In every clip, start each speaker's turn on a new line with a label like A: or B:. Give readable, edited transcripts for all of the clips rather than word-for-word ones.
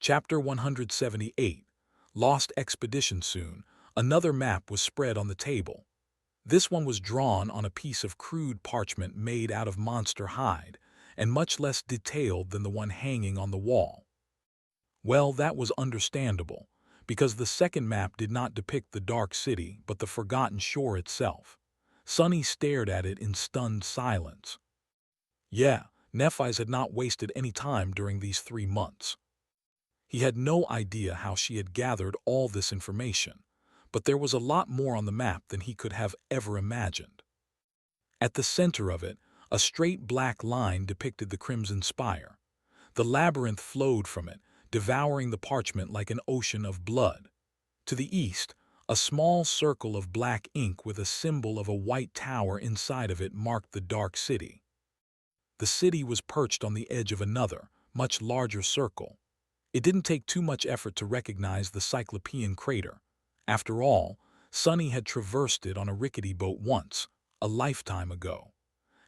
A: Chapter 178, Lost Expedition. Soon, another map was spread on the table. This one was drawn on a piece of crude parchment made out of monster hide, and much less detailed than the one hanging on the wall. Well, that was understandable, because the second map did not depict the Dark City but the forgotten shore itself. Sonny stared at it in stunned silence. Yeah, Nephi's had not wasted any time during these 3 months. He had no idea how she had gathered all this information, but there was a lot more on the map than he could have ever imagined. At the center of it, a straight black line depicted the Crimson Spire. The labyrinth flowed from it, devouring the parchment like an ocean of blood. To the east, a small circle of black ink with a symbol of a white tower inside of it marked the Dark City. The city was perched on the edge of another, much larger circle. It didn't take too much effort to recognize the Cyclopean crater. After all, Sonny had traversed it on a rickety boat once, a lifetime ago.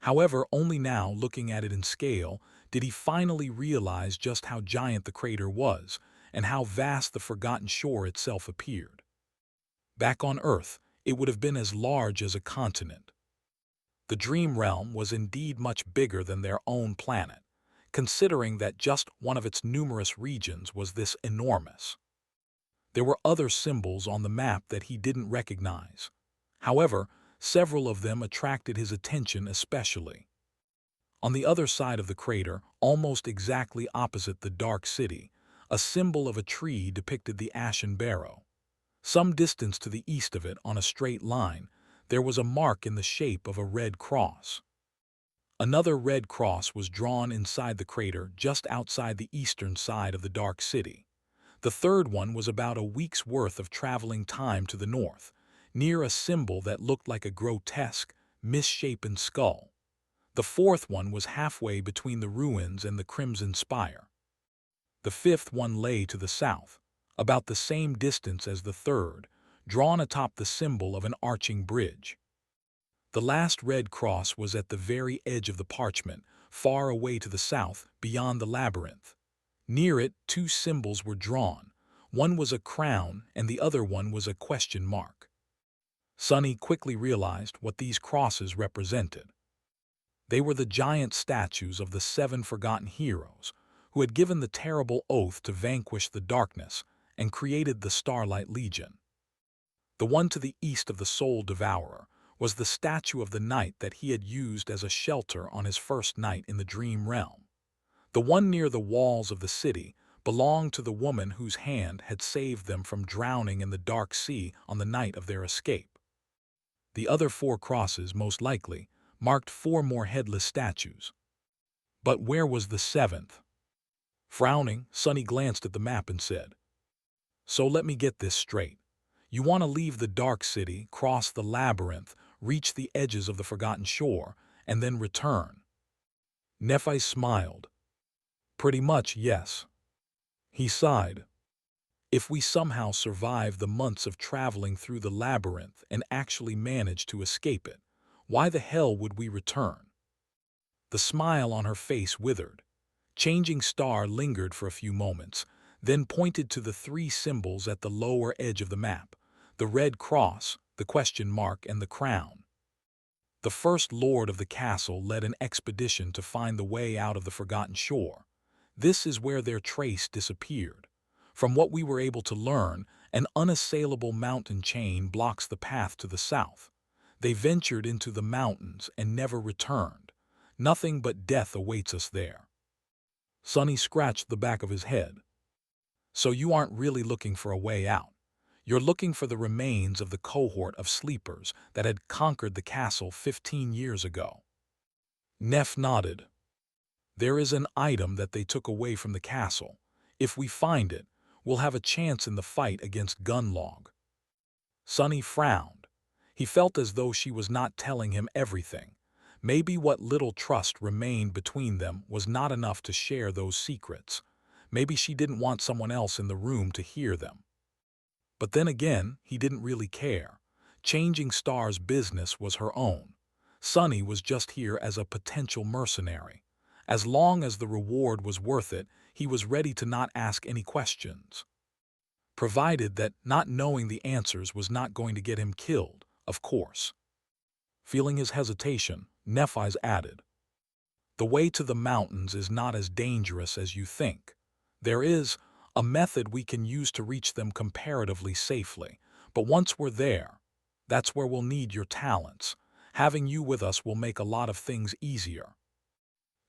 A: However, only now, looking at it in scale, did he finally realize just how giant the crater was, and how vast the forgotten shore itself appeared. Back on Earth, it would have been as large as a continent. The Dream Realm was indeed much bigger than their own planet, considering that just one of its numerous regions was this enormous. There were other symbols on the map that he didn't recognize. However, several of them attracted his attention especially. On the other side of the crater, almost exactly opposite the Dark City, a symbol of a tree depicted the Ashen Barrow. Some distance to the east of it, on a straight line, there was a mark in the shape of a red cross. Another red cross was drawn inside the crater just outside the eastern side of the Dark City. The third one was about a week's worth of traveling time to the north, near a symbol that looked like a grotesque, misshapen skull. The fourth one was halfway between the ruins and the Crimson Spire. The fifth one lay to the south, about the same distance as the third, drawn atop the symbol of an arching bridge. The last red cross was at the very edge of the parchment, far away to the south, beyond the labyrinth. Near it, 2 symbols were drawn. One was a crown and the other one was a question mark. Sonny quickly realized what these crosses represented. They were the giant statues of the 7 forgotten heroes who had given the terrible oath to vanquish the darkness and created the Starlight Legion. The one to the east of the Soul Devourer was the statue of the knight that he had used as a shelter on his first night in the Dream Realm. The one near the walls of the city belonged to the woman whose hand had saved them from drowning in the dark sea on the night of their escape. The other 4 crosses, most likely, marked 4 more headless statues. But where was the 7th? Frowning, Sonny glanced at the map and said, "So let me get this straight. You want to leave the Dark City, cross the labyrinth, reach the edges of the forgotten shore, and then return?" Nephi smiled. "Pretty much, yes." He sighed. "If we somehow survive the months of traveling through the labyrinth and actually manage to escape it, why the hell would we return?" The smile on her face withered. Changing Star lingered for a few moments, then pointed to the 3 symbols at the lower edge of the map, the red cross, the question mark, and the crown. "The first lord of the castle led an expedition to find the way out of the forgotten shore. This is where their trace disappeared. From what we were able to learn, an unassailable mountain chain blocks the path to the south. They ventured into the mountains and never returned. Nothing but death awaits us there." Sonny scratched the back of his head. "So you aren't really looking for a way out. You're looking for the remains of the cohort of sleepers that had conquered the castle 15 years ago." Neff nodded. "There is an item that they took away from the castle. If we find it, we'll have a chance in the fight against Gunlog." Sonny frowned. He felt as though she was not telling him everything. Maybe what little trust remained between them was not enough to share those secrets. Maybe she didn't want someone else in the room to hear them. But then again, he didn't really care. Changing Star's business was her own. Sonny was just here as a potential mercenary. As long as the reward was worth it, he was ready to not ask any questions. Provided that not knowing the answers was not going to get him killed, of course. Feeling his hesitation, Nephi's added, "The way to the mountains is not as dangerous as you think. There is a method we can use to reach them comparatively safely, but once we're there, that's where we'll need your talents. Having you with us will make a lot of things easier."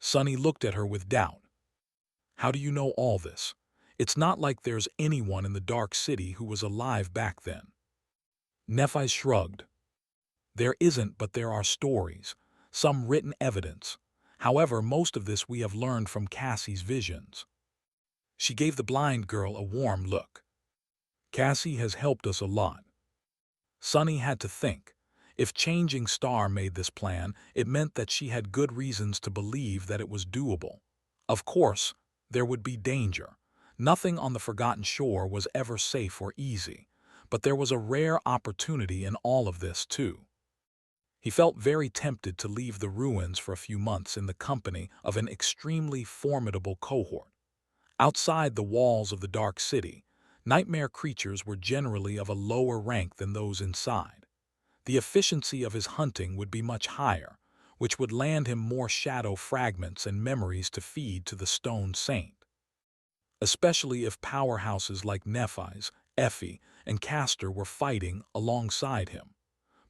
A: Sonny looked at her with doubt. "How do you know all this? It's not like there's anyone in the Dark City who was alive back then." Nephi shrugged. "There isn't, but there are stories, some written evidence. However, most of this we have learned from Cassie's visions." She gave the blind girl a warm look. "Cassie has helped us a lot." Sonny had to think. If Changing Star made this plan, it meant that she had good reasons to believe that it was doable. Of course, there would be danger. Nothing on the Forgotten Shore was ever safe or easy, but there was a rare opportunity in all of this, too. He felt very tempted to leave the ruins for a few months in the company of an extremely formidable cohort. Outside the walls of the Dark City, nightmare creatures were generally of a lower rank than those inside. The efficiency of his hunting would be much higher, which would land him more shadow fragments and memories to feed to the Stone Saint. Especially if powerhouses like Nephi's, Effie, and Castor were fighting alongside him.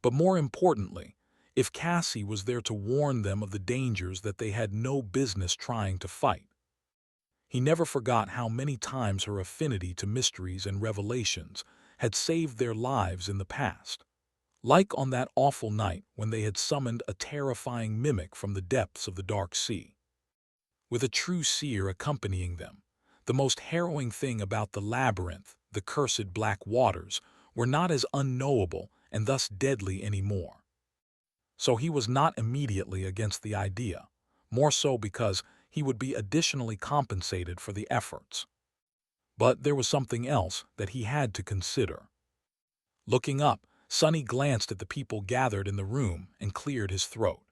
A: But more importantly, if Cassie was there to warn them of the dangers that they had no business trying to fight. He never forgot how many times her affinity to mysteries and revelations had saved their lives in the past. Like on that awful night when they had summoned a terrifying mimic from the depths of the Dark Sea. With a true seer accompanying them, the most harrowing thing about the labyrinth, the cursed black waters, were not as unknowable and thus deadly anymore. So he was not immediately against the idea, more so because he would be additionally compensated for the efforts. But there was something else that he had to consider. Looking up, Sonny glanced at the people gathered in the room and cleared his throat.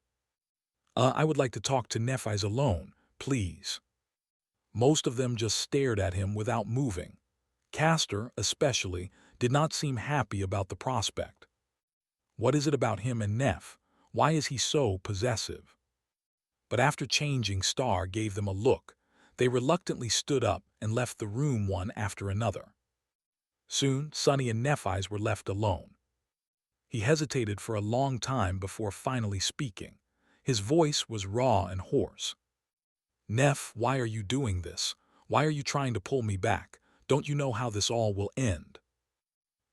A: I would like to talk to Nephi's alone, please." Most of them just stared at him without moving. Castor, especially, did not seem happy about the prospect. What is it about him and Neph? Why is he so possessive? But after Changing Star gave them a look, they reluctantly stood up and left the room one after another. Soon, Sonny and Nephi's were left alone. He hesitated for a long time before finally speaking. His voice was raw and hoarse. "Neph, why are you doing this? Why are you trying to pull me back? Don't you know how this all will end?"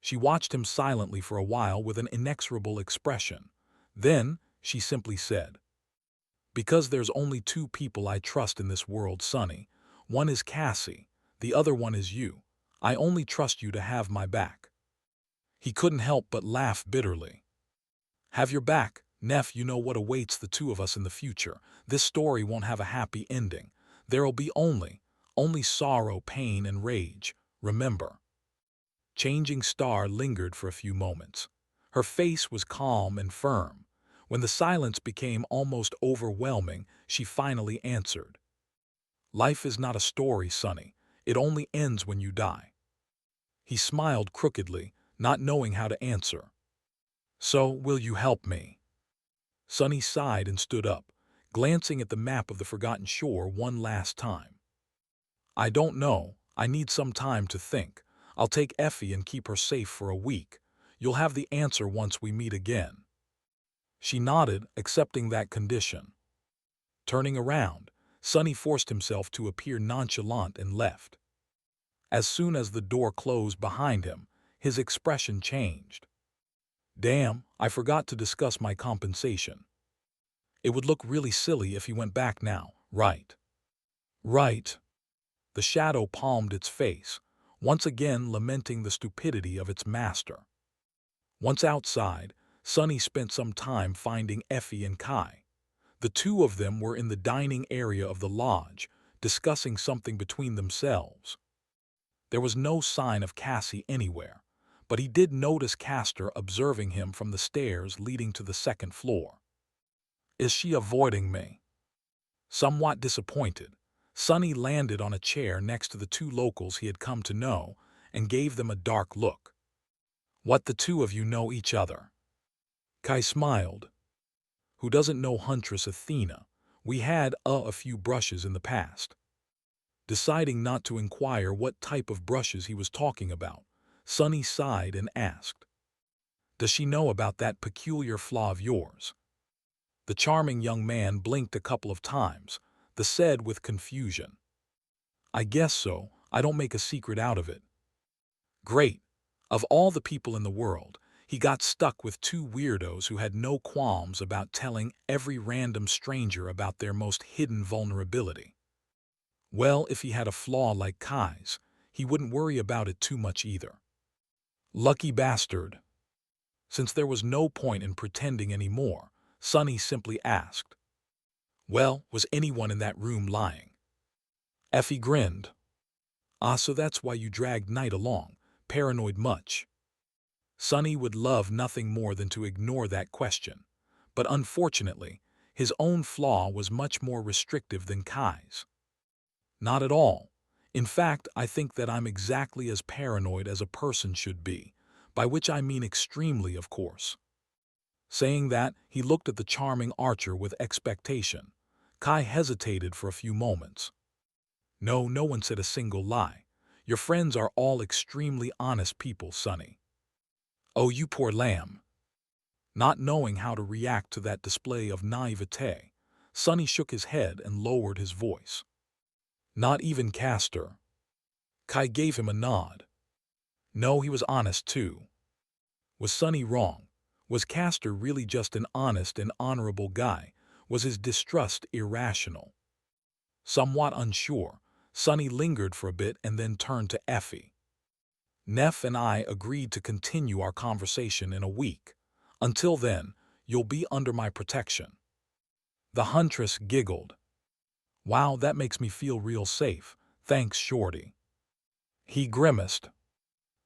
A: She watched him silently for a while with an inexorable expression. Then she simply said, "Because there's only two people I trust in this world, Sonny. One is Cassie, the other one is you. I only trust you to have my back." He couldn't help but laugh bitterly. "Have your back, Neph. You know what awaits the two of us in the future. This story won't have a happy ending. There'll be only sorrow, pain, and rage. Remember." Changing Star lingered for a few moments. Her face was calm and firm. When the silence became almost overwhelming, she finally answered, "Life is not a story, Sonny. It only ends when you die." He smiled crookedly, not knowing how to answer. "So, will you help me?" Sonny sighed and stood up, glancing at the map of the Forgotten Shore one last time. "I don't know. I need some time to think. I'll take Effie and keep her safe for a week. You'll have the answer once we meet again." She nodded, accepting that condition. Turning around, Sonny forced himself to appear nonchalant and left. As soon as the door closed behind him, his expression changed. "Damn, I forgot to discuss my compensation. It would look really silly if he went back now, right?" "Right." The shadow palmed its face, once again lamenting the stupidity of its master. Once outside, Sonny spent some time finding Effie and Kai. The two of them were in the dining area of the lodge, discussing something between themselves. There was no sign of Cassie anywhere, but he did notice Castor observing him from the stairs leading to the second floor. "Is she avoiding me?" Somewhat disappointed, Sonny landed on a chair next to the two locals he had come to know and gave them a dark look. "What, the two of you know each other?" Kai smiled. "Who doesn't know Huntress Athena? We had a few brushes in the past." Deciding not to inquire what type of brushes he was talking about, Sonny sighed and asked, "Does she know about that peculiar flaw of yours?" The charming young man blinked a couple of times, then said with confusion, "I guess so. I don't make a secret out of it." Great. Of all the people in the world, he got stuck with two weirdos who had no qualms about telling every random stranger about their most hidden vulnerability. Well, if he had a flaw like Kai's, he wouldn't worry about it too much either. Lucky bastard. Since there was no point in pretending anymore, Sonny simply asked, "Well, was anyone in that room lying?" Effie grinned. "Ah, so that's why you dragged Knight along, paranoid much?" Sonny would love nothing more than to ignore that question, but unfortunately, his own flaw was much more restrictive than Kai's. "Not at all. In fact, I think that I'm exactly as paranoid as a person should be, by which I mean extremely, of course." Saying that, he looked at the charming Archer with expectation. Kai hesitated for a few moments. "No, no one said a single lie. Your friends are all extremely honest people, Sonny." "Oh, you poor lamb." Not knowing how to react to that display of naivete, Sonny shook his head and lowered his voice. "Not even Castor?" Kai gave him a nod. No, he was honest too. Was Sonny wrong? Was Castor really just an honest and honorable guy? Was his distrust irrational? Somewhat unsure, Sonny lingered for a bit and then turned to Effie. "Neff and I agreed to continue our conversation in a week. Until then, you'll be under my protection." The huntress giggled. "Wow, that makes me feel real safe. Thanks, Shorty." He grimaced.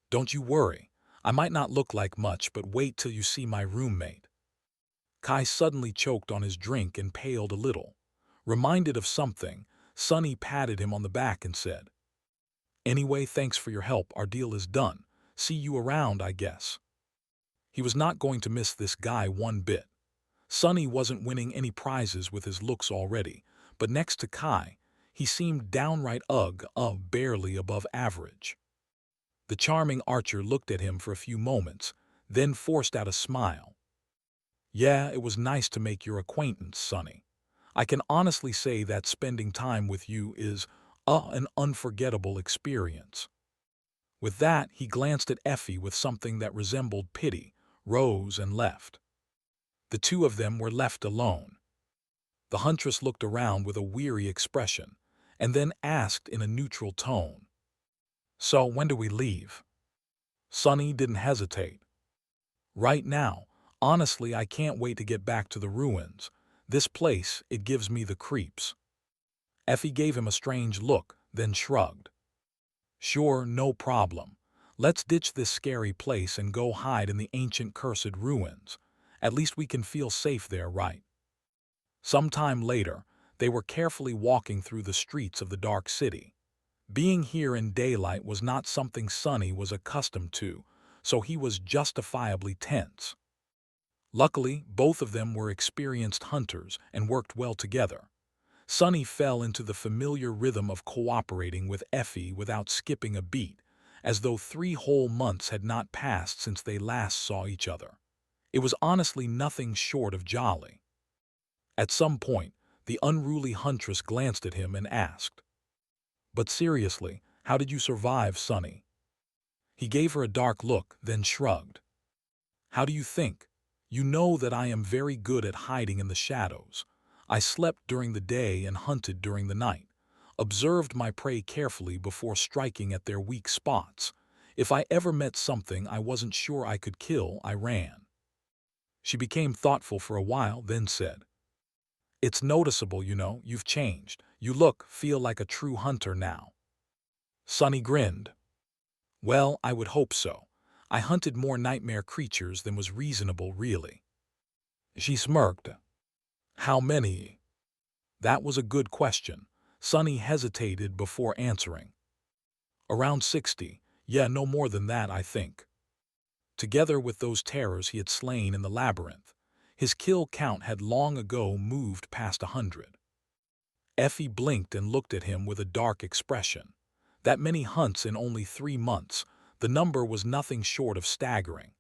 A: "Don't you worry. I might not look like much, but wait till you see my roommate." Kai suddenly choked on his drink and paled a little. Reminded of something, Sonny patted him on the back and said, "Anyway, thanks for your help. Our deal is done. See you around, I guess." He was not going to miss this guy one bit. Sonny wasn't winning any prizes with his looks already, but next to Kai, he seemed downright barely above average. The charming Archer looked at him for a few moments, then forced out a smile. "Yeah, it was nice to make your acquaintance, Sonny. I can honestly say that spending time with you is an unforgettable experience." With that, he glanced at Effie with something that resembled pity, rose and left. The two of them were left alone. The huntress looked around with a weary expression, and then asked in a neutral tone, "So, when do we leave?" Sonny didn't hesitate. "Right now. Honestly, I can't wait to get back to the ruins. This place, it gives me the creeps." Effie gave him a strange look, then shrugged. "Sure, no problem. Let's ditch this scary place and go hide in the ancient cursed ruins. At least we can feel safe there, right?" Some time later, they were carefully walking through the streets of the dark city. Being here in daylight was not something Sonny was accustomed to, so he was justifiably tense. Luckily, both of them were experienced hunters and worked well together. Sonny fell into the familiar rhythm of cooperating with Effie without skipping a beat, as though 3 whole months had not passed since they last saw each other. It was honestly nothing short of jolly. At some point, the unruly huntress glanced at him and asked, "But seriously, how did you survive, Sonny?" He gave her a dark look, then shrugged. "How do you think? You know that I am very good at hiding in the shadows. I slept during the day and hunted during the night, observed my prey carefully before striking at their weak spots. If I ever met something I wasn't sure I could kill, I ran." She became thoughtful for a while, then said, "It's noticeable, you know, you've changed. You feel like a true hunter now." Sonny grinned. "Well, I would hope so. I hunted more nightmare creatures than was reasonable, really." She smirked. "How many?" That was a good question. Sonny hesitated before answering. Around 60. Yeah, no more than that, I think. Together with those terrors he had slain in the labyrinth, his kill count had long ago moved past 100. Effie blinked and looked at him with a dark expression. That many hunts in only 3 months, the number was nothing short of staggering.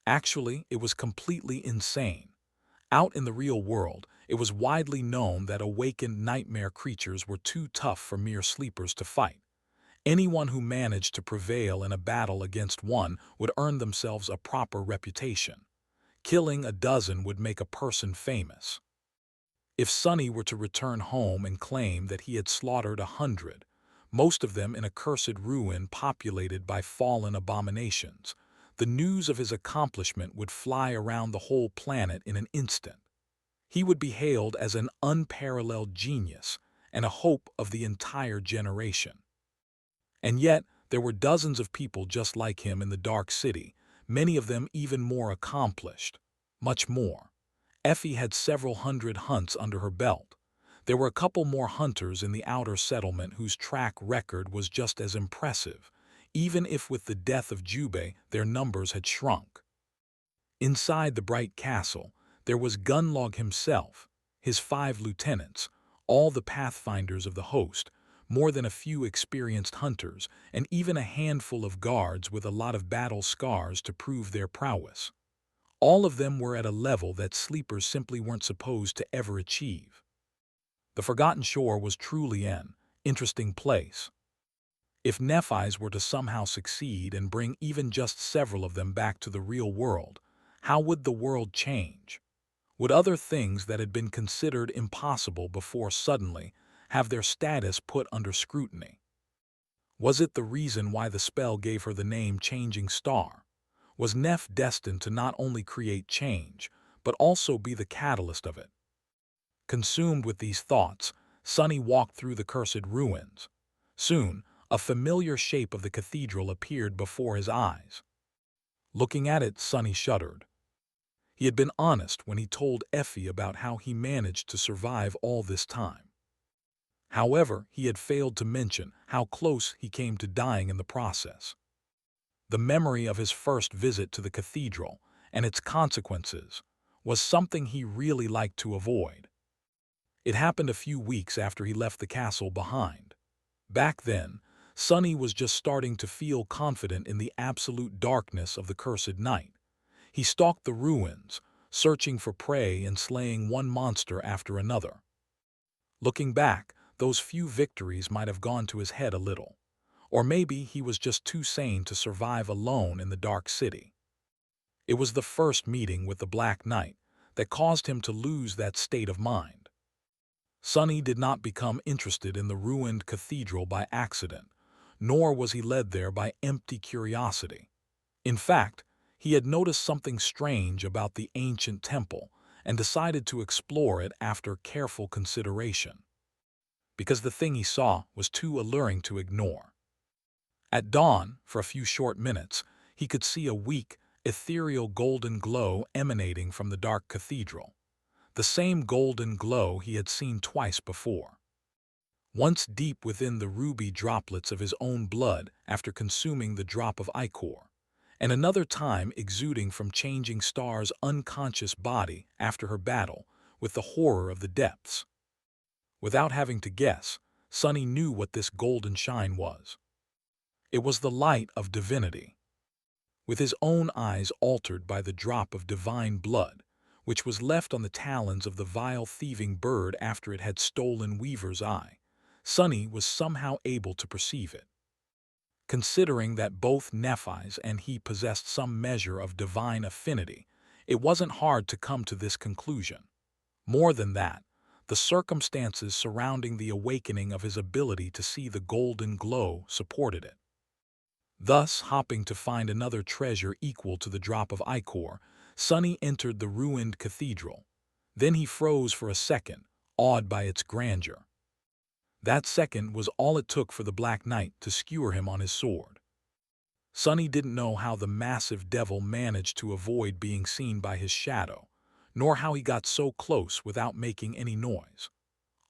A: Actually, it was completely insane. Out in the real world, it was widely known that awakened nightmare creatures were too tough for mere sleepers to fight. Anyone who managed to prevail in a battle against one would earn themselves a proper reputation. Killing a dozen would make a person famous. If Sonny were to return home and claim that he had slaughtered 100, most of them in a cursed ruin populated by fallen abominations, the news of his accomplishment would fly around the whole planet in an instant. He would be hailed as an unparalleled genius and a hope of the entire generation. And yet, there were dozens of people just like him in the Dark City, many of them even more accomplished. Much more. Effie had several hundred hunts under her belt. There were a couple more hunters in the outer settlement whose track record was just as impressive, even if with the death of Jubei their numbers had shrunk. Inside the bright castle, there was Gunlog himself, his 5 lieutenants, all the pathfinders of the host, more than a few experienced hunters, and even a handful of guards with a lot of battle scars to prove their prowess. All of them were at a level that sleepers simply weren't supposed to ever achieve. The Forgotten Shore was truly an interesting place. If Nephis were to somehow succeed and bring even just several of them back to the real world, how would the world change? Would other things that had been considered impossible before suddenly have their status put under scrutiny? Was it the reason why the spell gave her the name Changing Star? Was Neph destined to not only create change, but also be the catalyst of it? Consumed with these thoughts, Sonny walked through the cursed ruins. Soon, a familiar shape of the cathedral appeared before his eyes. Looking at it, Sonny shuddered. He had been honest when he told Effie about how he managed to survive all this time. However, he had failed to mention how close he came to dying in the process. The memory of his first visit to the cathedral and its consequences was something he really liked to avoid. It happened a few weeks after he left the castle behind. Back then, Sonny was just starting to feel confident in the absolute darkness of the cursed night. He stalked the ruins, searching for prey and slaying one monster after another. Looking back, those few victories might have gone to his head a little. Or maybe he was just too sane to survive alone in the Dark City. It was the first meeting with the Black Knight that caused him to lose that state of mind. Sonny did not become interested in the ruined cathedral by accident, nor was he led there by empty curiosity. In fact, he had noticed something strange about the ancient temple and decided to explore it after careful consideration. Because the thing he saw was too alluring to ignore. At dawn, for a few short minutes, he could see a weak, ethereal golden glow emanating from the dark cathedral. The same golden glow he had seen twice before. Once deep within the ruby droplets of his own blood after consuming the drop of ichor, and another time exuding from Changing Star's unconscious body after her battle with the horror of the depths. Without having to guess, Sonny knew what this golden shine was. It was the light of divinity. With his own eyes altered by the drop of divine blood, which was left on the talons of the vile thieving bird after it had stolen Weaver's eye, Sonny was somehow able to perceive it. Considering that both Nephis and he possessed some measure of divine affinity, it wasn't hard to come to this conclusion. More than that, the circumstances surrounding the awakening of his ability to see the golden glow supported it. Thus, hopping to find another treasure equal to the drop of ichor, Sonny entered the ruined cathedral. Then he froze for a second, awed by its grandeur. That second was all it took for the Black Knight to skewer him on his sword. Sonny didn't know how the massive devil managed to avoid being seen by his shadow, nor how he got so close without making any noise.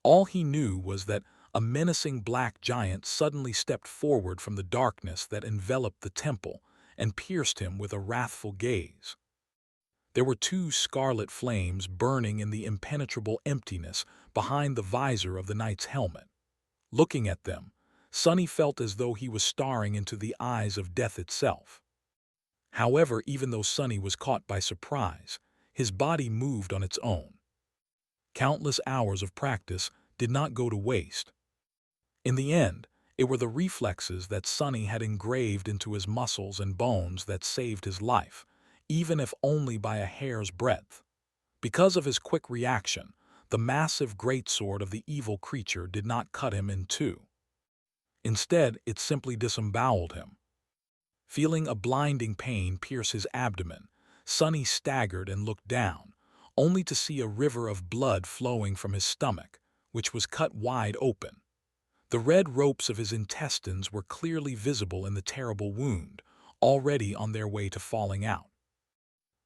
A: All he knew was that a menacing black giant suddenly stepped forward from the darkness that enveloped the temple and pierced him with a wrathful gaze. There were two scarlet flames burning in the impenetrable emptiness behind the visor of the knight's helmet. Looking at them, Sonny felt as though he was staring into the eyes of death itself. However, even though Sonny was caught by surprise, his body moved on its own. Countless hours of practice did not go to waste. In the end, it were the reflexes that Sonny had engraved into his muscles and bones that saved his life, even if only by a hair's breadth. Because of his quick reaction, the massive greatsword of the evil creature did not cut him in two. Instead, it simply disemboweled him. Feeling a blinding pain pierce his abdomen, Sonny staggered and looked down, only to see a river of blood flowing from his stomach, which was cut wide open. The red ropes of his intestines were clearly visible in the terrible wound, already on their way to falling out.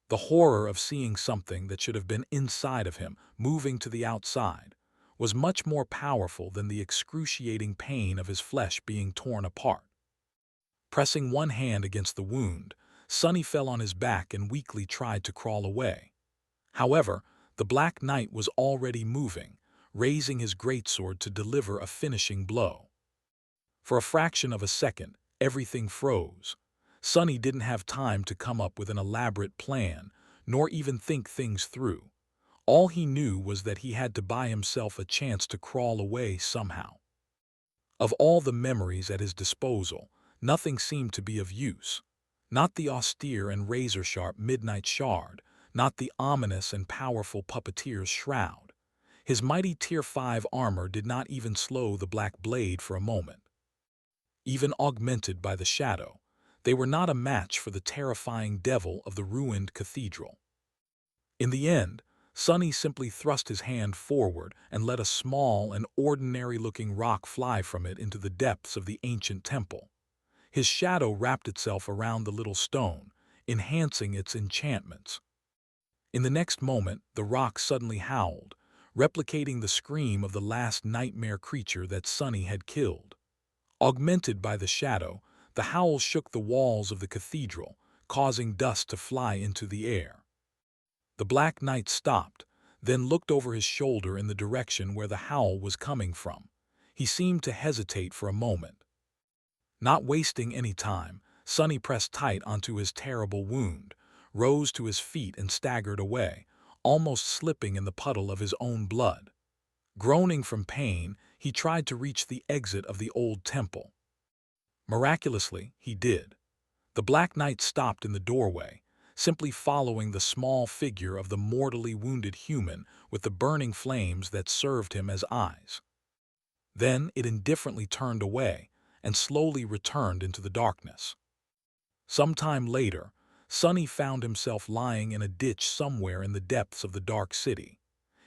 A: The horror of seeing something that should have been inside of him moving to the outside was much more powerful than the excruciating pain of his flesh being torn apart. Pressing one hand against the wound, Sonny fell on his back and weakly tried to crawl away. However, the Black Knight was already moving, raising his greatsword to deliver a finishing blow. For a fraction of a second, everything froze. Sonny didn't have time to come up with an elaborate plan, nor even think things through. All he knew was that he had to buy himself a chance to crawl away somehow. Of all the memories at his disposal, nothing seemed to be of use. Not the austere and razor-sharp midnight shard, not the ominous and powerful puppeteer's shroud. His mighty Tier 5 armor did not even slow the black blade for a moment. Even augmented by the shadow, they were not a match for the terrifying devil of the ruined cathedral. In the end, Sonny simply thrust his hand forward and let a small and ordinary-looking rock fly from it into the depths of the ancient temple. His shadow wrapped itself around the little stone, enhancing its enchantments. In the next moment, the rock suddenly howled, replicating the scream of the last nightmare creature that Sonny had killed. Augmented by the shadow, the howl shook the walls of the cathedral, causing dust to fly into the air. The Black Knight stopped, then looked over his shoulder in the direction where the howl was coming from. He seemed to hesitate for a moment. Not wasting any time, Sonny pressed tight onto his terrible wound, rose to his feet and staggered away, almost slipping in the puddle of his own blood. Groaning from pain, he tried to reach the exit of the old temple. Miraculously, he did. The Black Knight stopped in the doorway, simply following the small figure of the mortally wounded human with the burning flames that served him as eyes. Then it indifferently turned away and slowly returned into the darkness. Some time later, Sonny found himself lying in a ditch somewhere in the depths of the dark city.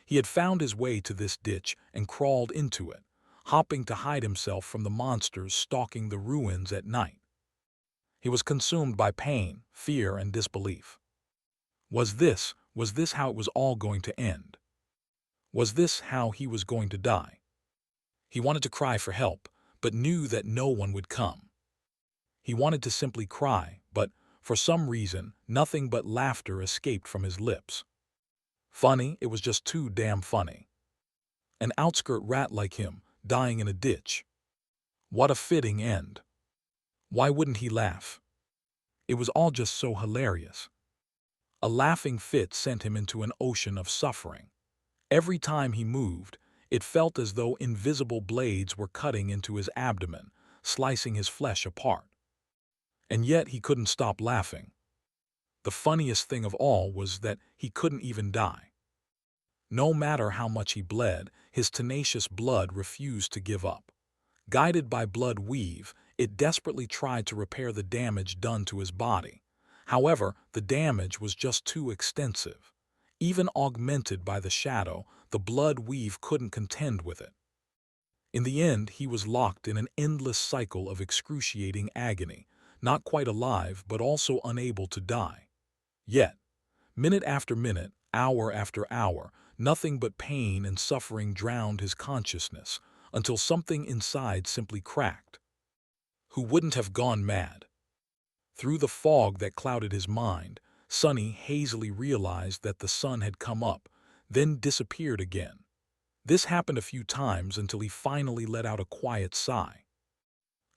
A: He had found his way to this ditch and crawled into it, hopping to hide himself from the monsters stalking the ruins at night. He was consumed by pain, fear, and disbelief. Was this how it was all going to end? Was this how he was going to die? He wanted to cry for help, but knew that no one would come. He wanted to simply cry, but, for some reason, nothing but laughter escaped from his lips. Funny, it was just too damn funny. An outskirt rat like him, dying in a ditch. What a fitting end. Why wouldn't he laugh? It was all just so hilarious. A laughing fit sent him into an ocean of suffering. Every time he moved, it felt as though invisible blades were cutting into his abdomen, slicing his flesh apart. And yet he couldn't stop laughing. The funniest thing of all was that he couldn't even die. No matter how much he bled, his tenacious blood refused to give up. Guided by blood weave, it desperately tried to repair the damage done to his body. However, the damage was just too extensive. Even augmented by the shadow, the blood weave couldn't contend with it. In the end, he was locked in an endless cycle of excruciating agony, not quite alive but also unable to die. Yet, Minute after minute, hour after hour, nothing but pain and suffering drowned his consciousness, until something inside simply cracked. Who wouldn't have gone mad? Through the fog that clouded his mind, Sonny hazily realized that the sun had come up, then disappeared again. This happened a few times until he finally let out a quiet sigh.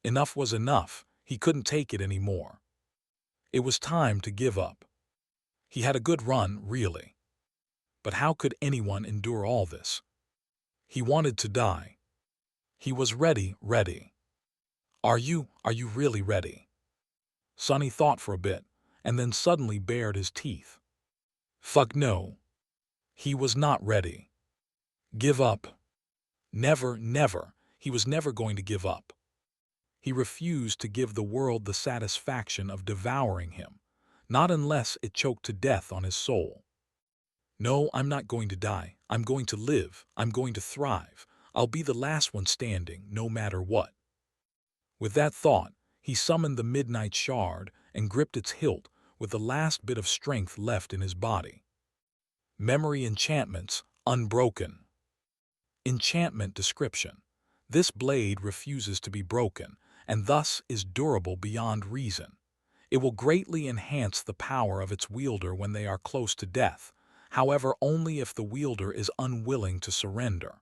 A: Enough was enough. He couldn't take it anymore. It was time to give up. He had a good run, really. But how could anyone endure all this? He wanted to die. He was ready. Are you really ready? Sonny thought for a bit, and then suddenly bared his teeth. Fuck no. He was not ready. Give up. Never. He was never going to give up. He refused to give the world the satisfaction of devouring him, not unless it choked to death on his soul. No, I'm not going to die. I'm going to live. I'm going to thrive. I'll be the last one standing, no matter what. With that thought, he summoned the midnight shard and gripped its hilt with the last bit of strength left in his body. Memory enchantments, unbroken. Enchantment description. This blade refuses to be broken, and thus is durable beyond reason. It will greatly enhance the power of its wielder when they are close to death, however only if the wielder is unwilling to surrender.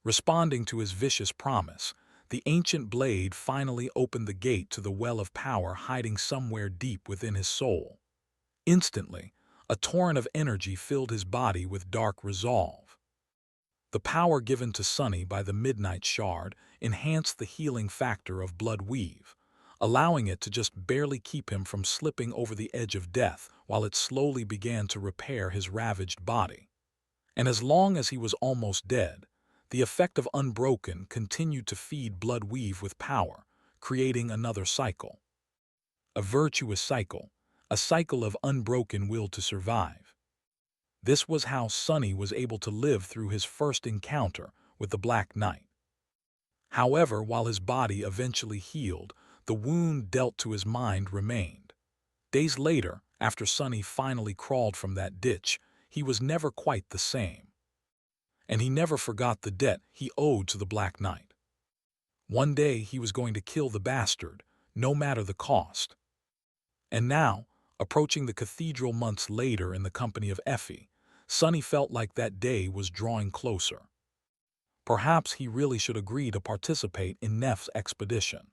A: Responding to his vicious promise, the ancient blade finally opened the gate to the well of power hiding somewhere deep within his soul. Instantly, a torrent of energy filled his body with dark resolve. The power given to Sonny by the Midnight Shard enhanced the healing factor of Blood Weave, allowing it to just barely keep him from slipping over the edge of death while it slowly began to repair his ravaged body. And as long as he was almost dead, the effect of Unbroken continued to feed Blood Weave with power, creating another cycle. A virtuous cycle, a cycle of unbroken will to survive. This was how Sonny was able to live through his first encounter with the Black Knight. However, while his body eventually healed, the wound dealt to his mind remained. Days later, after Sonny finally crawled from that ditch, he was never quite the same. And he never forgot the debt he owed to the Black Knight. One day he was going to kill the bastard, no matter the cost. And now, approaching the cathedral months later in the company of Effie, Sonny felt like that day was drawing closer. Perhaps he really should agree to participate in Neff's expedition,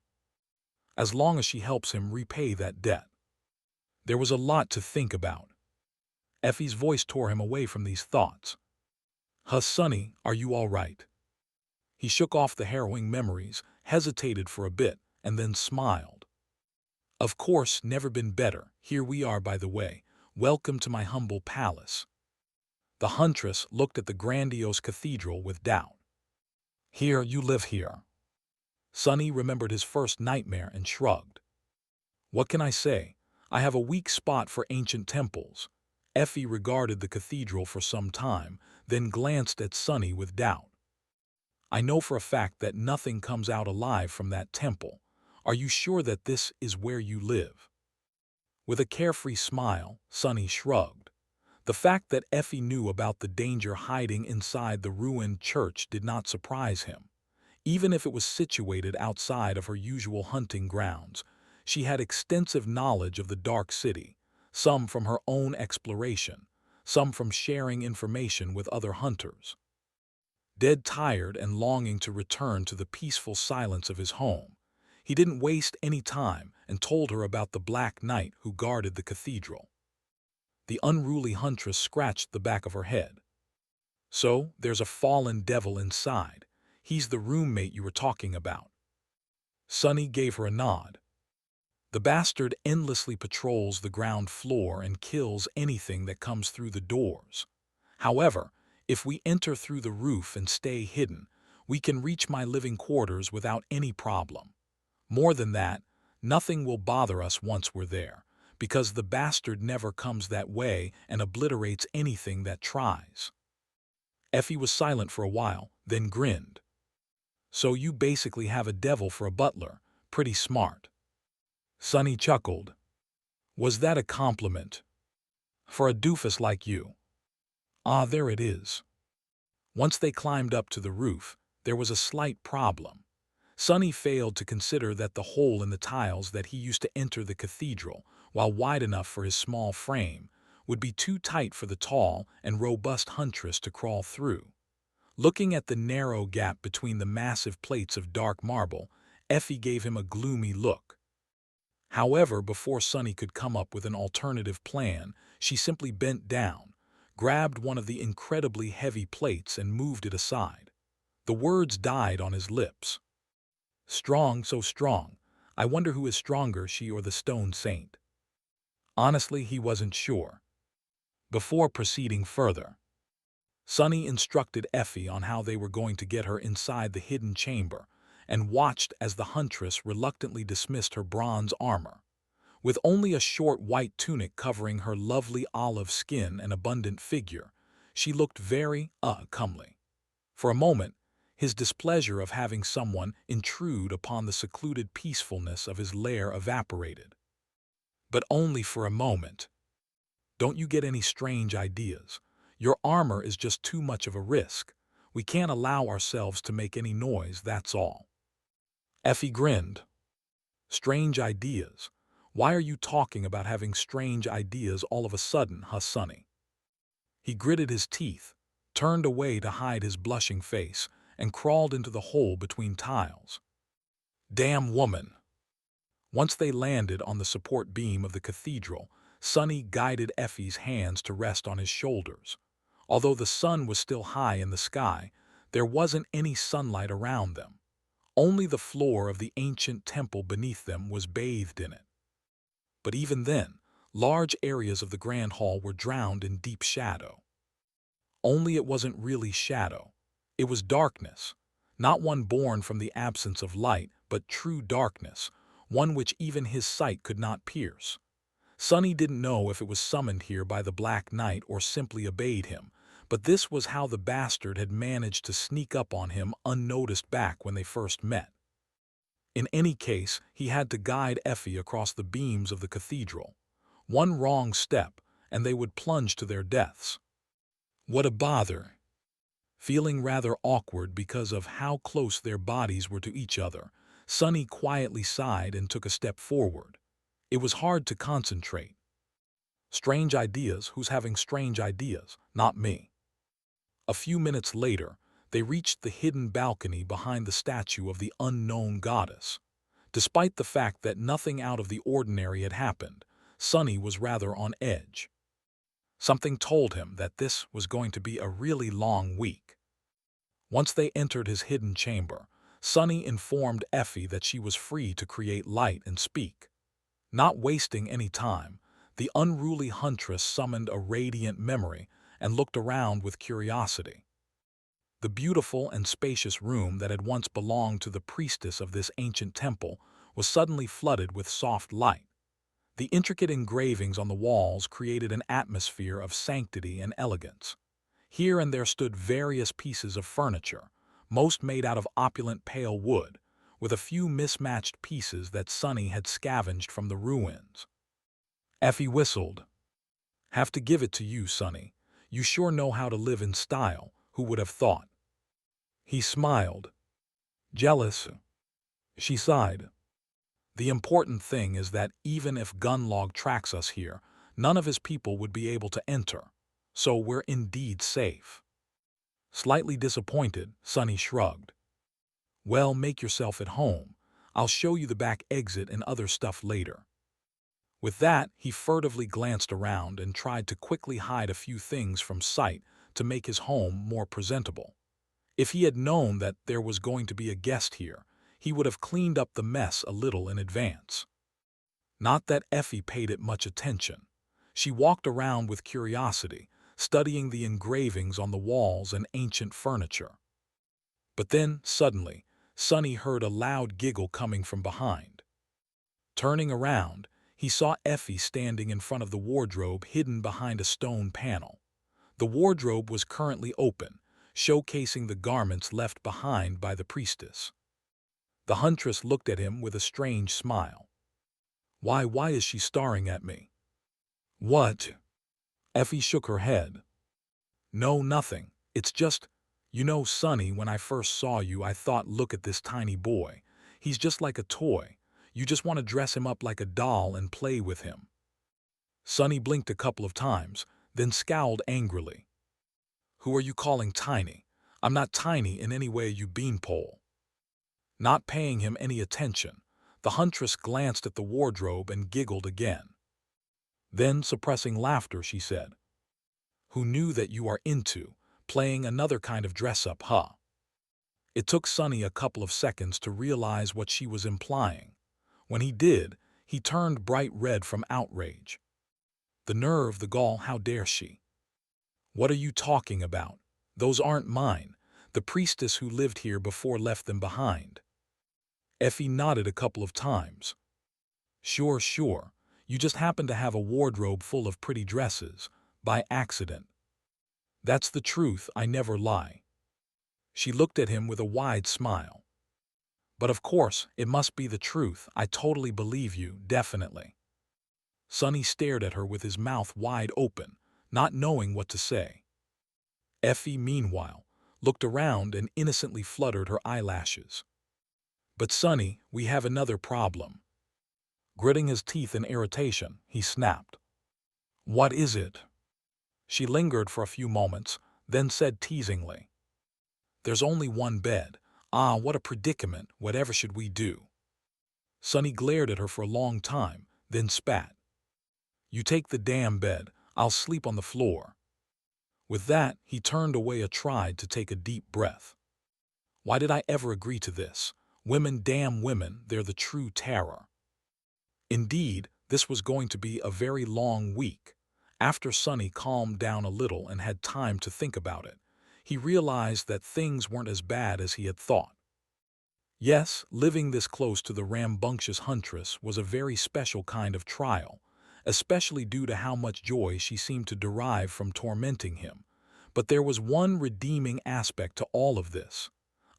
A: as long as she helps him repay that debt. There was a lot to think about. Effie's voice tore him away from these thoughts. Sonny, are you all right? He shook off the harrowing memories, hesitated for a bit, and then smiled. Of course, never been better. Here we are, by the way. Welcome to my humble palace. The huntress looked at the grandiose cathedral with doubt. Here, you live here. Sonny remembered his first nightmare and shrugged. What can I say? I have a weak spot for ancient temples. Effie regarded the cathedral for some time, then glanced at Sonny with doubt. I know for a fact that nothing comes out alive from that temple. Are you sure that this is where you live? With a carefree smile, Sonny shrugged. The fact that Effie knew about the danger hiding inside the ruined church did not surprise him. Even if it was situated outside of her usual hunting grounds, she had extensive knowledge of the Dark City, some from her own exploration, some from sharing information with other hunters. Dead tired and longing to return to the peaceful silence of his home, he didn't waste any time and told her about the Black Knight who guarded the cathedral. The unruly huntress scratched the back of her head. So, there's a fallen devil inside. He's the roommate you were talking about. Sonny gave her a nod. The bastard endlessly patrols the ground floor and kills anything that comes through the doors. However, if we enter through the roof and stay hidden, we can reach my living quarters without any problem. More than that, nothing will bother us once we're there, because the bastard never comes that way and obliterates anything that tries. Effie was silent for a while, then grinned. So you basically have a devil for a butler. Pretty smart. Sonny chuckled. Was that a compliment? For a doofus like you. Ah, there it is. Once they climbed up to the roof, there was a slight problem. Sonny failed to consider that the hole in the tiles that he used to enter the cathedral, while wide enough for his small frame, would be too tight for the tall and robust huntress to crawl through. Looking at the narrow gap between the massive plates of dark marble, Effie gave him a gloomy look. However, before Sonny could come up with an alternative plan, she simply bent down, grabbed one of the incredibly heavy plates and moved it aside. The words died on his lips. Strong, so strong. I wonder who is stronger, she or the stone saint. Honestly, he wasn't sure. Before proceeding further, Sonny instructed Effie on how they were going to get her inside the hidden chamber, and watched as the huntress reluctantly dismissed her bronze armor. With only a short white tunic covering her lovely olive skin and abundant figure, she looked very, comely. For a moment, his displeasure of having someone intrude upon the secluded peacefulness of his lair evaporated. But only for a moment. Don't you get any strange ideas? Your armor is just too much of a risk. We can't allow ourselves to make any noise, that's all. Effie grinned. Strange ideas? Why are you talking about having strange ideas all of a sudden, huh, Sonny? He gritted his teeth, turned away to hide his blushing face, and crawled into the hole between tiles. Damn woman! Once they landed on the support beam of the cathedral, Sonny guided Effie's hands to rest on his shoulders. Although the sun was still high in the sky, there wasn't any sunlight around them. Only the floor of the ancient temple beneath them was bathed in it. But even then, large areas of the grand hall were drowned in deep shadow. Only it wasn't really shadow. It was darkness, not one born from the absence of light, but true darkness, one which even his sight could not pierce. Sonny didn't know if it was summoned here by the Black Knight or simply obeyed him, but this was how the bastard had managed to sneak up on him unnoticed back when they first met. In any case, he had to guide Effie across the beams of the cathedral. One wrong step, and they would plunge to their deaths. What a bother! Feeling rather awkward because of how close their bodies were to each other, Sonny quietly sighed and took a step forward. It was hard to concentrate. Strange ideas? Who's having strange ideas? Not me. A few minutes later, they reached the hidden balcony behind the statue of the unknown goddess. Despite the fact that nothing out of the ordinary had happened, Sonny was rather on edge. Something told him that this was going to be a really long week. Once they entered his hidden chamber, Sonny informed Effie that she was free to create light and speak. Not wasting any time, the unruly huntress summoned a radiant memory and looked around with curiosity. The beautiful and spacious room that had once belonged to the priestess of this ancient temple was suddenly flooded with soft light. The intricate engravings on the walls created an atmosphere of sanctity and elegance. Here and there stood various pieces of furniture, most made out of opulent pale wood, with a few mismatched pieces that Sonny had scavenged from the ruins. Effie whistled. Have to give it to you, Sonny. You sure know how to live in style, who would have thought? He smiled. Jealous? She sighed. The important thing is that even if Gunlog tracks us here, none of his people would be able to enter, so we're indeed safe. Slightly disappointed, Sonny shrugged. Well, make yourself at home. I'll show you the back exit and other stuff later. With that, he furtively glanced around and tried to quickly hide a few things from sight to make his home more presentable. If he had known that there was going to be a guest here, he would have cleaned up the mess a little in advance. Not that Effie paid it much attention. She walked around with curiosity, studying the engravings on the walls and ancient furniture. But then, suddenly, Sonny heard a loud giggle coming from behind. Turning around, he saw Effie standing in front of the wardrobe hidden behind a stone panel. The wardrobe was currently open, showcasing the garments left behind by the priestess. The huntress looked at him with a strange smile. Why is she staring at me? What? Effie shook her head. No, nothing. It's just, Sonny, when I first saw you, I thought, look at this tiny boy. He's just like a toy. You just want to dress him up like a doll and play with him. Sonny blinked a couple of times, then scowled angrily. Who are you calling tiny? I'm not tiny in any way, you beanpole. Not paying him any attention, the huntress glanced at the wardrobe and giggled again. Then, suppressing laughter, she said, Who knew that you are into playing another kind of dress-up, huh? It took Sonny a couple of seconds to realize what she was implying. When he did, he turned bright red from outrage. The nerve, the gall, how dare she? What are you talking about? Those aren't mine. The priestess who lived here before left them behind. Effie nodded a couple of times. Sure, sure. You just happen to have a wardrobe full of pretty dresses, by accident. That's the truth, I never lie. She looked at him with a wide smile. But of course, it must be the truth. I totally believe you, definitely. Sonny stared at her with his mouth wide open, not knowing what to say. Effie, meanwhile, looked around and innocently fluttered her eyelashes. But Sonny, we have another problem. Gritting his teeth in irritation, he snapped. What is it? She lingered for a few moments, then said teasingly. There's only one bed. Ah, what a predicament. Whatever should we do? Sonny glared at her for a long time, then spat. You take the damn bed. I'll sleep on the floor. With that, he turned away and tried to take a deep breath. Why did I ever agree to this? Women, damn women, they're the true terror. Indeed, this was going to be a very long week. After Sonny calmed down a little and had time to think about it, he realized that things weren't as bad as he had thought. Yes, living this close to the rambunctious huntress was a very special kind of trial, especially due to how much joy she seemed to derive from tormenting him. But there was one redeeming aspect to all of this,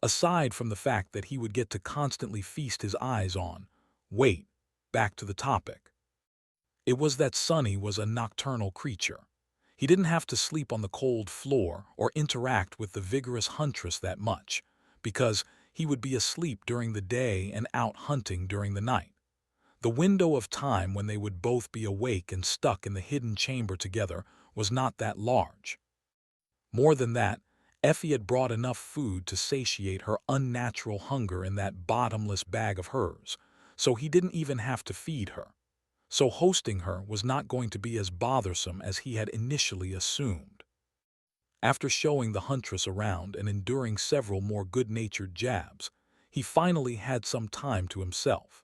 A: aside from the fact that he would get to constantly feast his eyes on. Wait, back to the topic. It was that Sonny was a nocturnal creature. He didn't have to sleep on the cold floor or interact with the vigorous huntress that much, because he would be asleep during the day and out hunting during the night. The window of time when they would both be awake and stuck in the hidden chamber together was not that large. More than that, Effie had brought enough food to satiate her unnatural hunger in that bottomless bag of hers, so he didn't even have to feed her. So hosting her was not going to be as bothersome as he had initially assumed. After showing the huntress around and enduring several more good-natured jabs, he finally had some time to himself.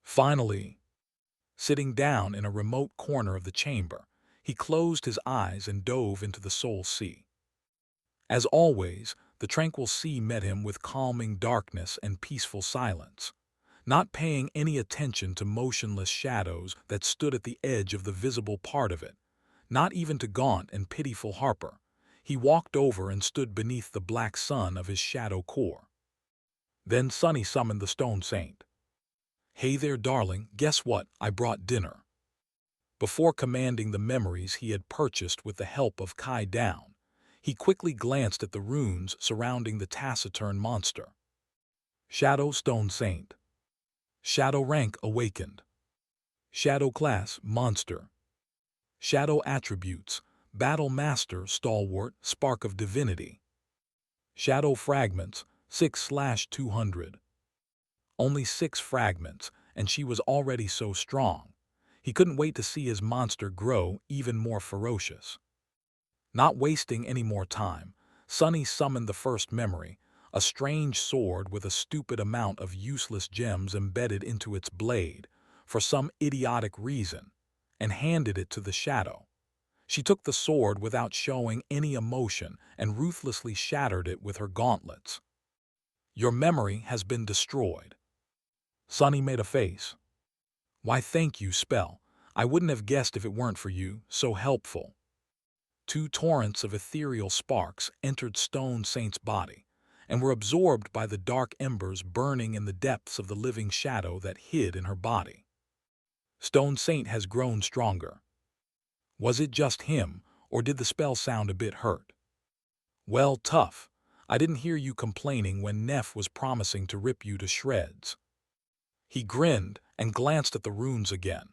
A: Finally, sitting down in a remote corner of the chamber, he closed his eyes and dove into the soul sea. As always, the tranquil sea met him with calming darkness and peaceful silence. Not paying any attention to motionless shadows that stood at the edge of the visible part of it, not even to gaunt and pitiful Harper, he walked over and stood beneath the black sun of his shadow core. Then Sonny summoned the stone saint. Hey there, darling, guess what? I brought dinner. Before commanding the memories he had purchased with the help of Kai down, he quickly glanced at the runes surrounding the taciturn monster. Shadow Stone Saint. Shadow rank awakened. Shadow class monster. Shadow attributes battle master stalwart spark of divinity. Shadow fragments 6/200. Only 6 fragments, and she was already so strong. He couldn't wait to see his monster grow even more ferocious. Not wasting any more time, Sonny summoned the first memory, a strange sword with a stupid amount of useless gems embedded into its blade, for some idiotic reason, and handed it to the shadow. She took the sword without showing any emotion and ruthlessly shattered it with her gauntlets. Your memory has been destroyed. Sonny made a face. Why, thank you, spell. I wouldn't have guessed if it weren't for you, so helpful. 2 torrents of ethereal sparks entered Stone Saint's body, and were absorbed by the dark embers burning in the depths of the living shadow that hid in her body. Stone Saint has grown stronger. Was it just him, or did the spell sound a bit hurt? Well, tough. I didn't hear you complaining when Neff was promising to rip you to shreds. He grinned and glanced at the runes again.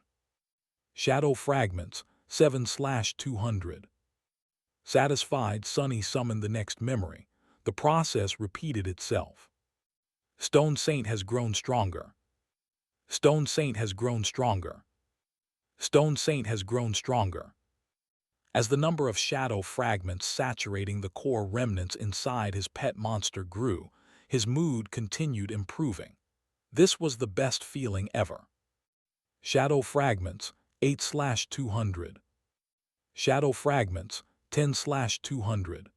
A: Shadow fragments, 7/200. Satisfied, Sonny summoned the next memory. The process repeated itself. Stone Saint has grown stronger. Stone Saint has grown stronger. Stone Saint has grown stronger. As the number of shadow fragments saturating the core remnants inside his pet monster grew, his mood continued improving. This was the best feeling ever. Shadow fragments, 8/200. Shadow fragments, 10/200.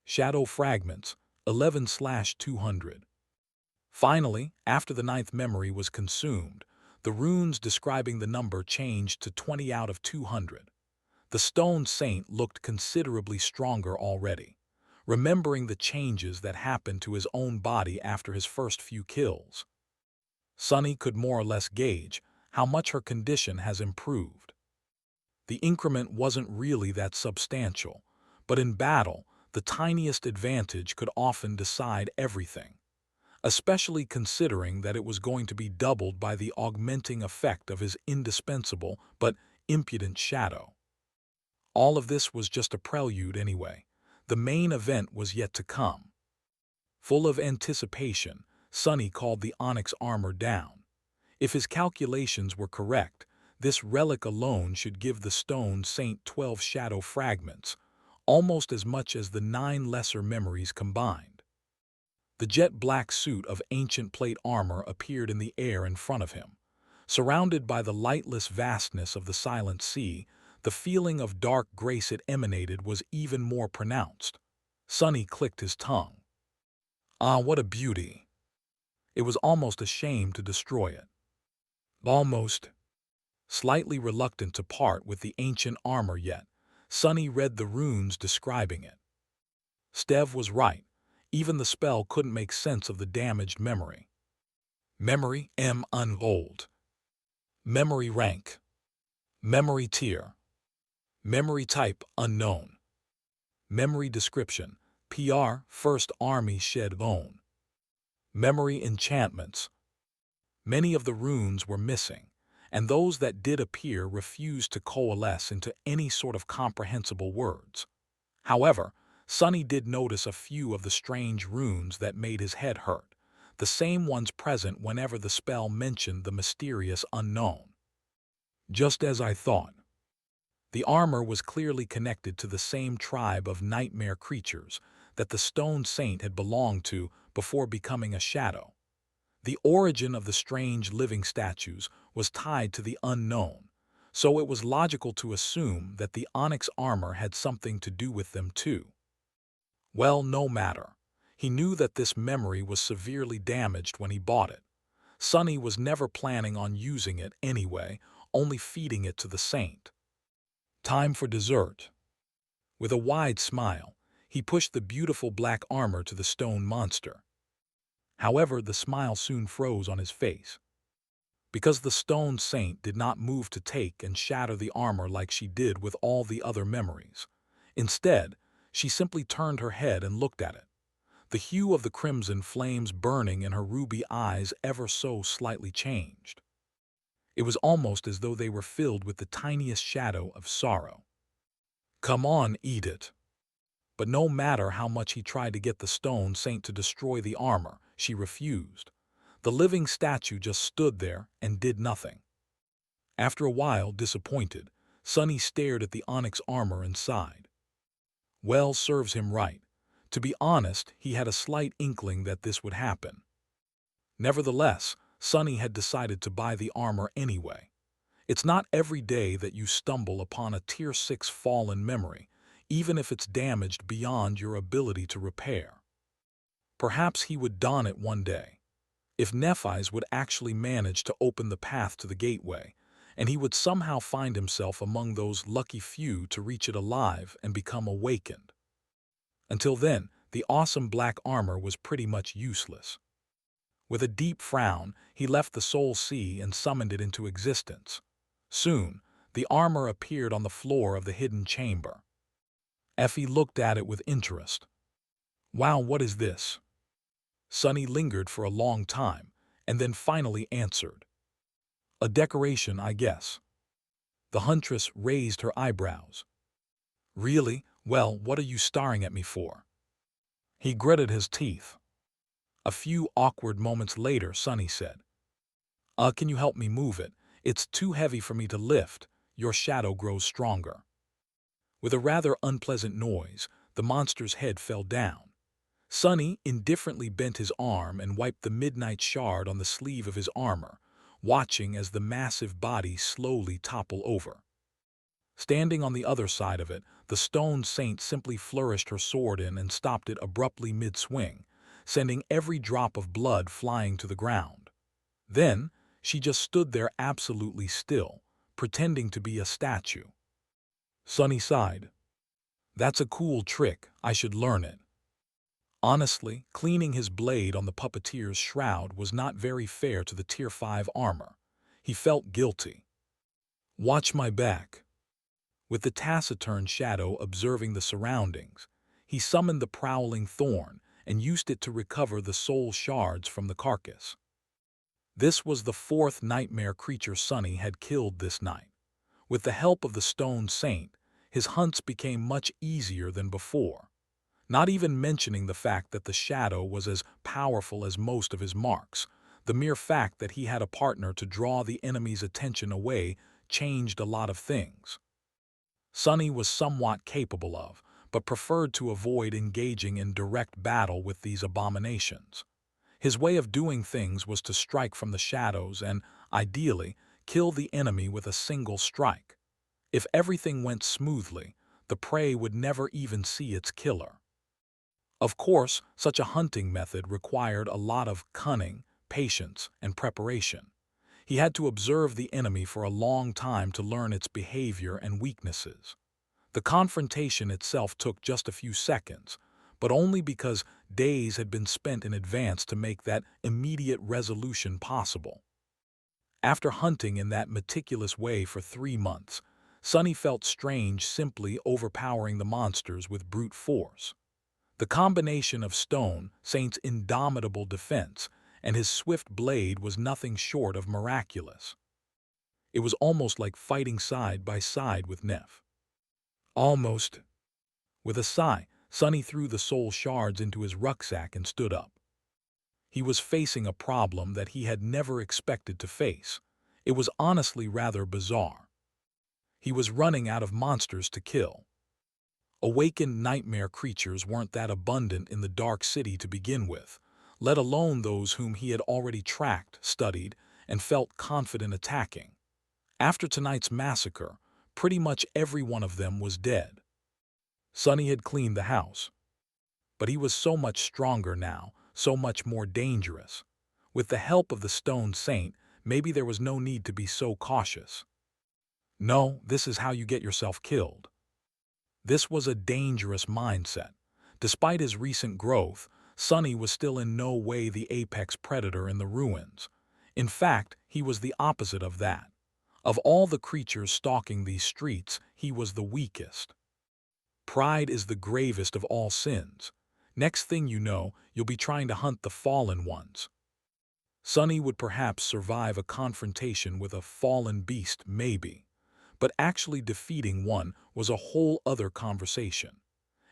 A: Shadow fragments, 11/200. Finally, after the 9th memory was consumed, the runes describing the number changed to 20 out of 200. The Stone Saint looked considerably stronger already, remembering the changes that happened to his own body after his first few kills. Sonny could more or less gauge how much her condition has improved. The increment wasn't really that substantial, but in battle, the tiniest advantage could often decide everything, especially considering that it was going to be doubled by the augmenting effect of his indispensable but impudent shadow. All of this was just a prelude anyway. The main event was yet to come. Full of anticipation, Sonny called the onyx armor down. If his calculations were correct, this relic alone should give the Stone Saint 12 shadow fragments, almost as much as the 9 lesser memories combined. The jet-black suit of ancient plate armor appeared in the air in front of him. Surrounded by the lightless vastness of the silent sea, the feeling of dark grace it emanated was even more pronounced. Sonny clicked his tongue. Ah, what a beauty! It was almost a shame to destroy it. Almost. Slightly reluctant to part with the ancient armor yet, Sonny read the runes describing it. Stev was right. Even the spell couldn't make sense of the damaged memory. Memory M unrolled. Memory rank. Memory tier. Memory type unknown. Memory description PR First Army Shed Bone. Memory enchantments. Many of the runes were missing, and those that did appear refused to coalesce into any sort of comprehensible words. However, Sonny did notice a few of the strange runes that made his head hurt, the same ones present whenever the spell mentioned the mysterious unknown. Just as I thought. The armor was clearly connected to the same tribe of nightmare creatures that the Stone Saint had belonged to before becoming a shadow. The origin of the strange living statues was tied to the unknown, so it was logical to assume that the onyx armor had something to do with them too. Well, no matter. He knew that this memory was severely damaged when he bought it. Sonny was never planning on using it anyway, only feeding it to the saint. Time for dessert. With a wide smile, he pushed the beautiful black armor to the stone monster. However, the smile soon froze on his face. Because the Stone Saint did not move to take and shatter the armor like she did with all the other memories. Instead, she simply turned her head and looked at it, the hue of the crimson flames burning in her ruby eyes ever so slightly changed. It was almost as though they were filled with the tiniest shadow of sorrow. Come on, eat it. But no matter how much he tried to get the Stone Saint to destroy the armor, she refused. The living statue just stood there and did nothing. After a while, disappointed, Sonny stared at the onyx armor and sighed. Well, serves him right. To be honest, he had a slight inkling that this would happen. Nevertheless, Sonny had decided to buy the armor anyway. It's not every day that you stumble upon a Tier 6 fallen memory, even if it's damaged beyond your ability to repair. Perhaps he would don it one day. If Nephi's would actually manage to open the path to the gateway, and he would somehow find himself among those lucky few to reach it alive and become awakened. Until then, the awesome black armor was pretty much useless. With a deep frown, he left the Soul Sea and summoned it into existence. Soon, The armor appeared on the floor of the hidden chamber. Effie looked at it with interest. "Wow, what is this?" Sunny lingered for a long time, and then finally answered. "A decoration, I guess." The huntress raised her eyebrows. "Really? Well, what are you staring at me for?" He gritted his teeth. A few awkward moments later, Sunny said, Can you help me move it? It's too heavy for me to lift. Your shadow grows stronger." With a rather unpleasant noise, the monster's head fell down. Sunny indifferently bent his arm and wiped the midnight shard on the sleeve of his armor, watching as the massive body slowly toppled over. Standing on the other side of it, the stone saint simply flourished her sword in and stopped it abruptly mid-swing, sending every drop of blood flying to the ground. Then, she just stood there absolutely still, pretending to be a statue. Sunny sighed. "That's a cool trick. I should learn it." Honestly, cleaning his blade on the puppeteer's shroud was not very fair to the Tier 5 armor. He felt guilty. "Watch my back." With the taciturn shadow observing the surroundings, he summoned the prowling thorn and used it to recover the soul shards from the carcass. This was the fourth nightmare creature Sunny had killed this night. With the help of the stone saint, his hunts became much easier than before. Not even mentioning the fact that the shadow was as powerful as most of his marks, the mere fact that he had a partner to draw the enemy's attention away changed a lot of things. Sunny was somewhat capable of, but preferred to avoid engaging in direct battle with these abominations. His way of doing things was to strike from the shadows and, ideally, kill the enemy with a single strike. If everything went smoothly, the prey would never even see its killer. Of course, such a hunting method required a lot of cunning, patience, and preparation. He had to observe the enemy for a long time to learn its behavior and weaknesses. The confrontation itself took just a few seconds, but only because days had been spent in advance to make that immediate resolution possible. After hunting in that meticulous way for 3 months, Sunny felt strange simply overpowering the monsters with brute force. The combination of Stone Saint's indomitable defense and his swift blade was nothing short of miraculous. It was almost like fighting side by side with Neff. Almost. With a sigh, Sunny threw the soul shards into his rucksack and stood up. He was facing a problem that he had never expected to face. It was honestly rather bizarre. He was running out of monsters to kill. Awakened nightmare creatures weren't that abundant in the Dark City to begin with, let alone those whom he had already tracked, studied, and felt confident attacking. After tonight's massacre, pretty much every one of them was dead. Sunny had cleaned the house. But he was so much stronger now, so much more dangerous. With the help of the Stone Saint, maybe there was no need to be so cautious. No, this is how you get yourself killed. This was a dangerous mindset. Despite his recent growth, Sunny was still in no way the apex predator in the ruins. In fact, he was the opposite of that. Of all the creatures stalking these streets, he was the weakest. Pride is the gravest of all sins. Next thing you know, you'll be trying to hunt the fallen ones. Sunny would perhaps survive a confrontation with a fallen beast, maybe. But actually defeating one was a whole other conversation.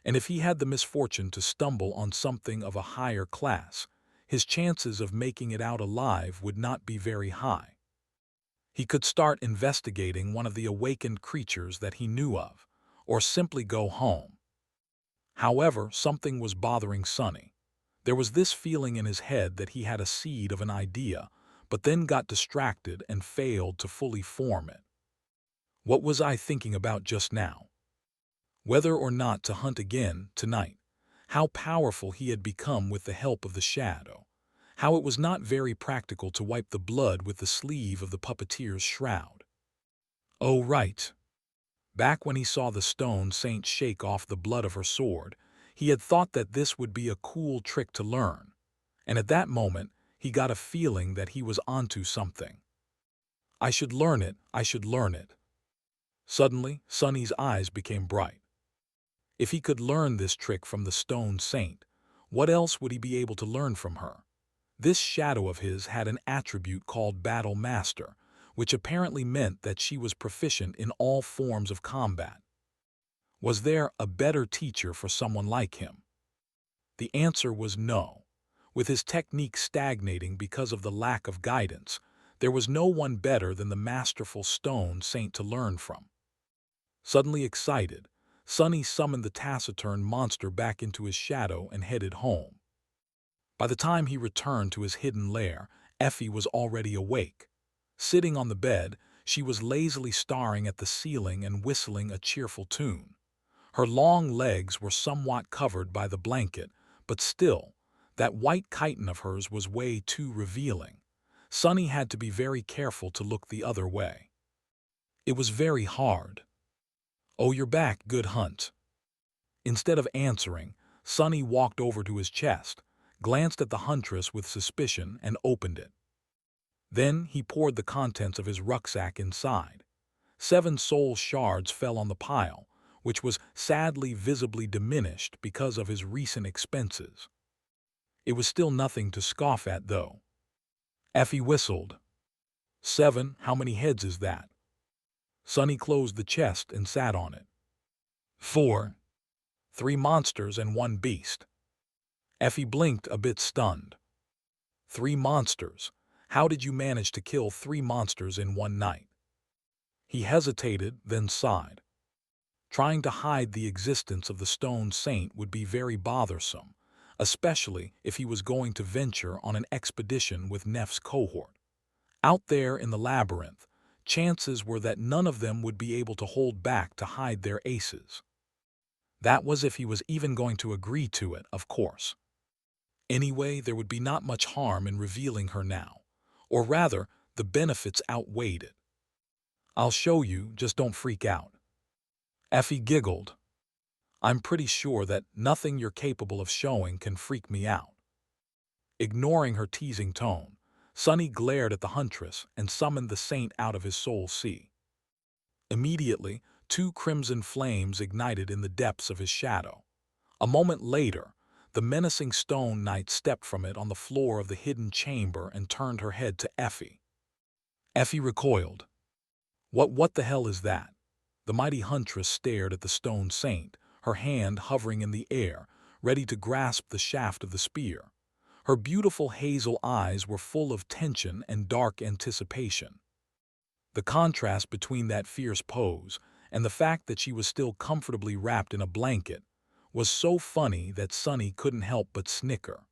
A: And if he had the misfortune to stumble on something of a higher class, his chances of making it out alive would not be very high. He could start investigating one of the awakened creatures that he knew of, or simply go home. However, something was bothering Sunny. There was this feeling in his head that he had a seed of an idea, but then got distracted and failed to fully form it. What was I thinking about just now? Whether or not to hunt again tonight. How powerful he had become with the help of the shadow. How it was not very practical to wipe the blood with the sleeve of the puppeteer's shroud. Oh, right. Back when he saw the Stone Saint shake off the blood of her sword, he had thought that this would be a cool trick to learn. And at that moment, he got a feeling that he was onto something. I should learn it, I should learn it. Suddenly, Sunny's eyes became bright. If he could learn this trick from the stone saint, what else would he be able to learn from her? This shadow of his had an attribute called Battle Master, which apparently meant that she was proficient in all forms of combat. Was there a better teacher for someone like him? The answer was no. With his technique stagnating because of the lack of guidance, there was no one better than the masterful stone saint to learn from. Suddenly excited, Sunny summoned the taciturn monster back into his shadow and headed home. By the time he returned to his hidden lair, Effie was already awake. Sitting on the bed, she was lazily staring at the ceiling and whistling a cheerful tune. Her long legs were somewhat covered by the blanket, but still, that white chitin of hers was way too revealing. Sunny had to be very careful to look the other way. It was very hard. "Oh, you're back, good hunt." Instead of answering, Sunny walked over to his chest, glanced at the huntress with suspicion, and opened it. Then he poured the contents of his rucksack inside. 7 soul shards fell on the pile, which was sadly visibly diminished because of his recent expenses. It was still nothing to scoff at, though. Effie whistled. 7, how many heads is that? Sunny closed the chest and sat on it. 4. 3 monsters and 1 beast. Effie blinked, a bit stunned. 3 monsters? How did you manage to kill 3 monsters in one night? He hesitated, then sighed. Trying to hide the existence of the stone saint would be very bothersome, especially if he was going to venture on an expedition with Neff's cohort. Out there in the labyrinth, chances were that none of them would be able to hold back to hide their aces. That was if he was even going to agree to it, of course. Anyway, there would be not much harm in revealing her now, or rather, the benefits outweighed it. "I'll show you, just don't freak out." Effie giggled. "I'm pretty sure that nothing you're capable of showing can freak me out." Ignoring her teasing tone, Sunny glared at the huntress and summoned the saint out of his soul sea. Immediately, 2 crimson flames ignited in the depths of his shadow. A moment later, the menacing stone knight stepped from it on the floor of the hidden chamber and turned her head to Effie. Effie recoiled. What the hell is that?" The mighty huntress stared at the stone saint, her hand hovering in the air, ready to grasp the shaft of the spear. Her beautiful hazel eyes were full of tension and dark anticipation. The contrast between that fierce pose and the fact that she was still comfortably wrapped in a blanket was so funny that Sunny couldn't help but snicker.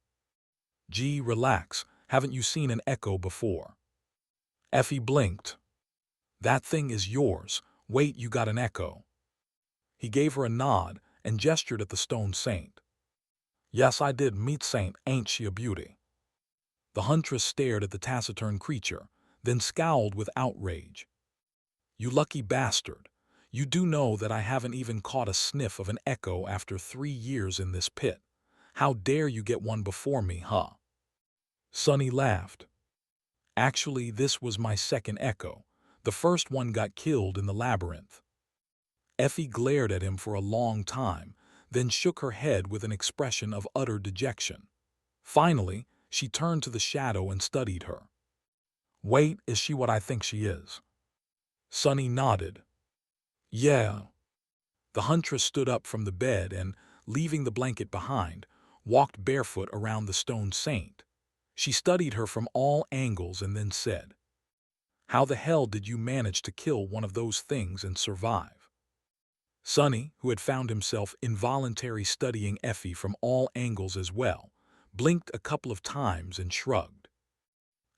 A: "Gee, relax, haven't you seen an echo before?" Effie blinked. "That thing is yours. Wait, you got an echo." He gave her a nod and gestured at the stone saint. "Yes, I did meet Saint, ain't she a beauty?" The huntress stared at the taciturn creature, then scowled with outrage. "You lucky bastard. You do know that I haven't even caught a sniff of an echo after 3 years in this pit. How dare you get one before me, huh?" Sunny laughed. "Actually, this was my second echo. The first one got killed in the labyrinth." Effie glared at him for a long time, then shook her head with an expression of utter dejection. Finally, she turned to the shadow and studied her. "Wait, is she what I think she is?" Sunny nodded. "Yeah." The huntress stood up from the bed and, leaving the blanket behind, walked barefoot around the stone saint. She studied her from all angles and then said, "How the hell did you manage to kill one of those things and survive?" Sunny, who had found himself involuntarily studying Effie from all angles as well, blinked a couple of times and shrugged.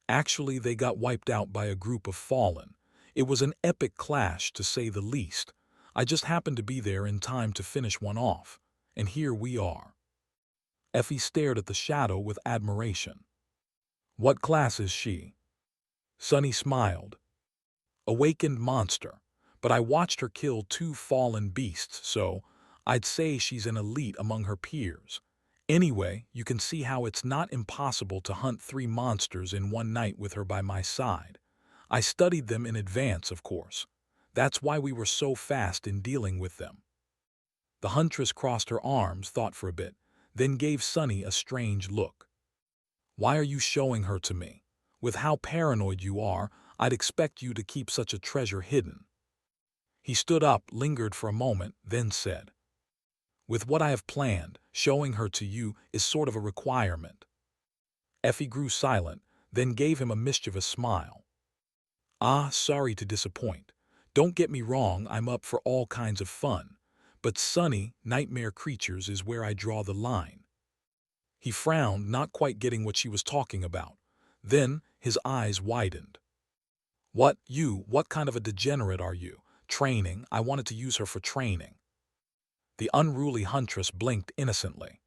A: "Actually, they got wiped out by a group of fallen. It was an epic clash, to say the least. I just happened to be there in time to finish one off, and here we are." Effie stared at the shadow with admiration. "What class is she?" Sunny smiled. "Awakened monster, but I watched her kill 2 fallen beasts, so I'd say she's an elite among her peers. Anyway, you can see how it's not impossible to hunt 3 monsters in one night with her by my side. I studied them in advance, of course. That's why we were so fast in dealing with them." The huntress crossed her arms, thought for a bit, then gave Sonny a strange look. "Why are you showing her to me? With how paranoid you are, I'd expect you to keep such a treasure hidden." He stood up, lingered for a moment, then said, "With what I have planned, showing her to you is sort of a requirement." Effie grew silent, then gave him a mischievous smile. "Ah, sorry to disappoint. Don't get me wrong, I'm up for all kinds of fun. But Sonny, nightmare creatures is where I draw the line." He frowned, not quite getting what she was talking about. Then his eyes widened. What kind of a degenerate are you? Training, I wanted to use her for training." The unruly huntress blinked innocently.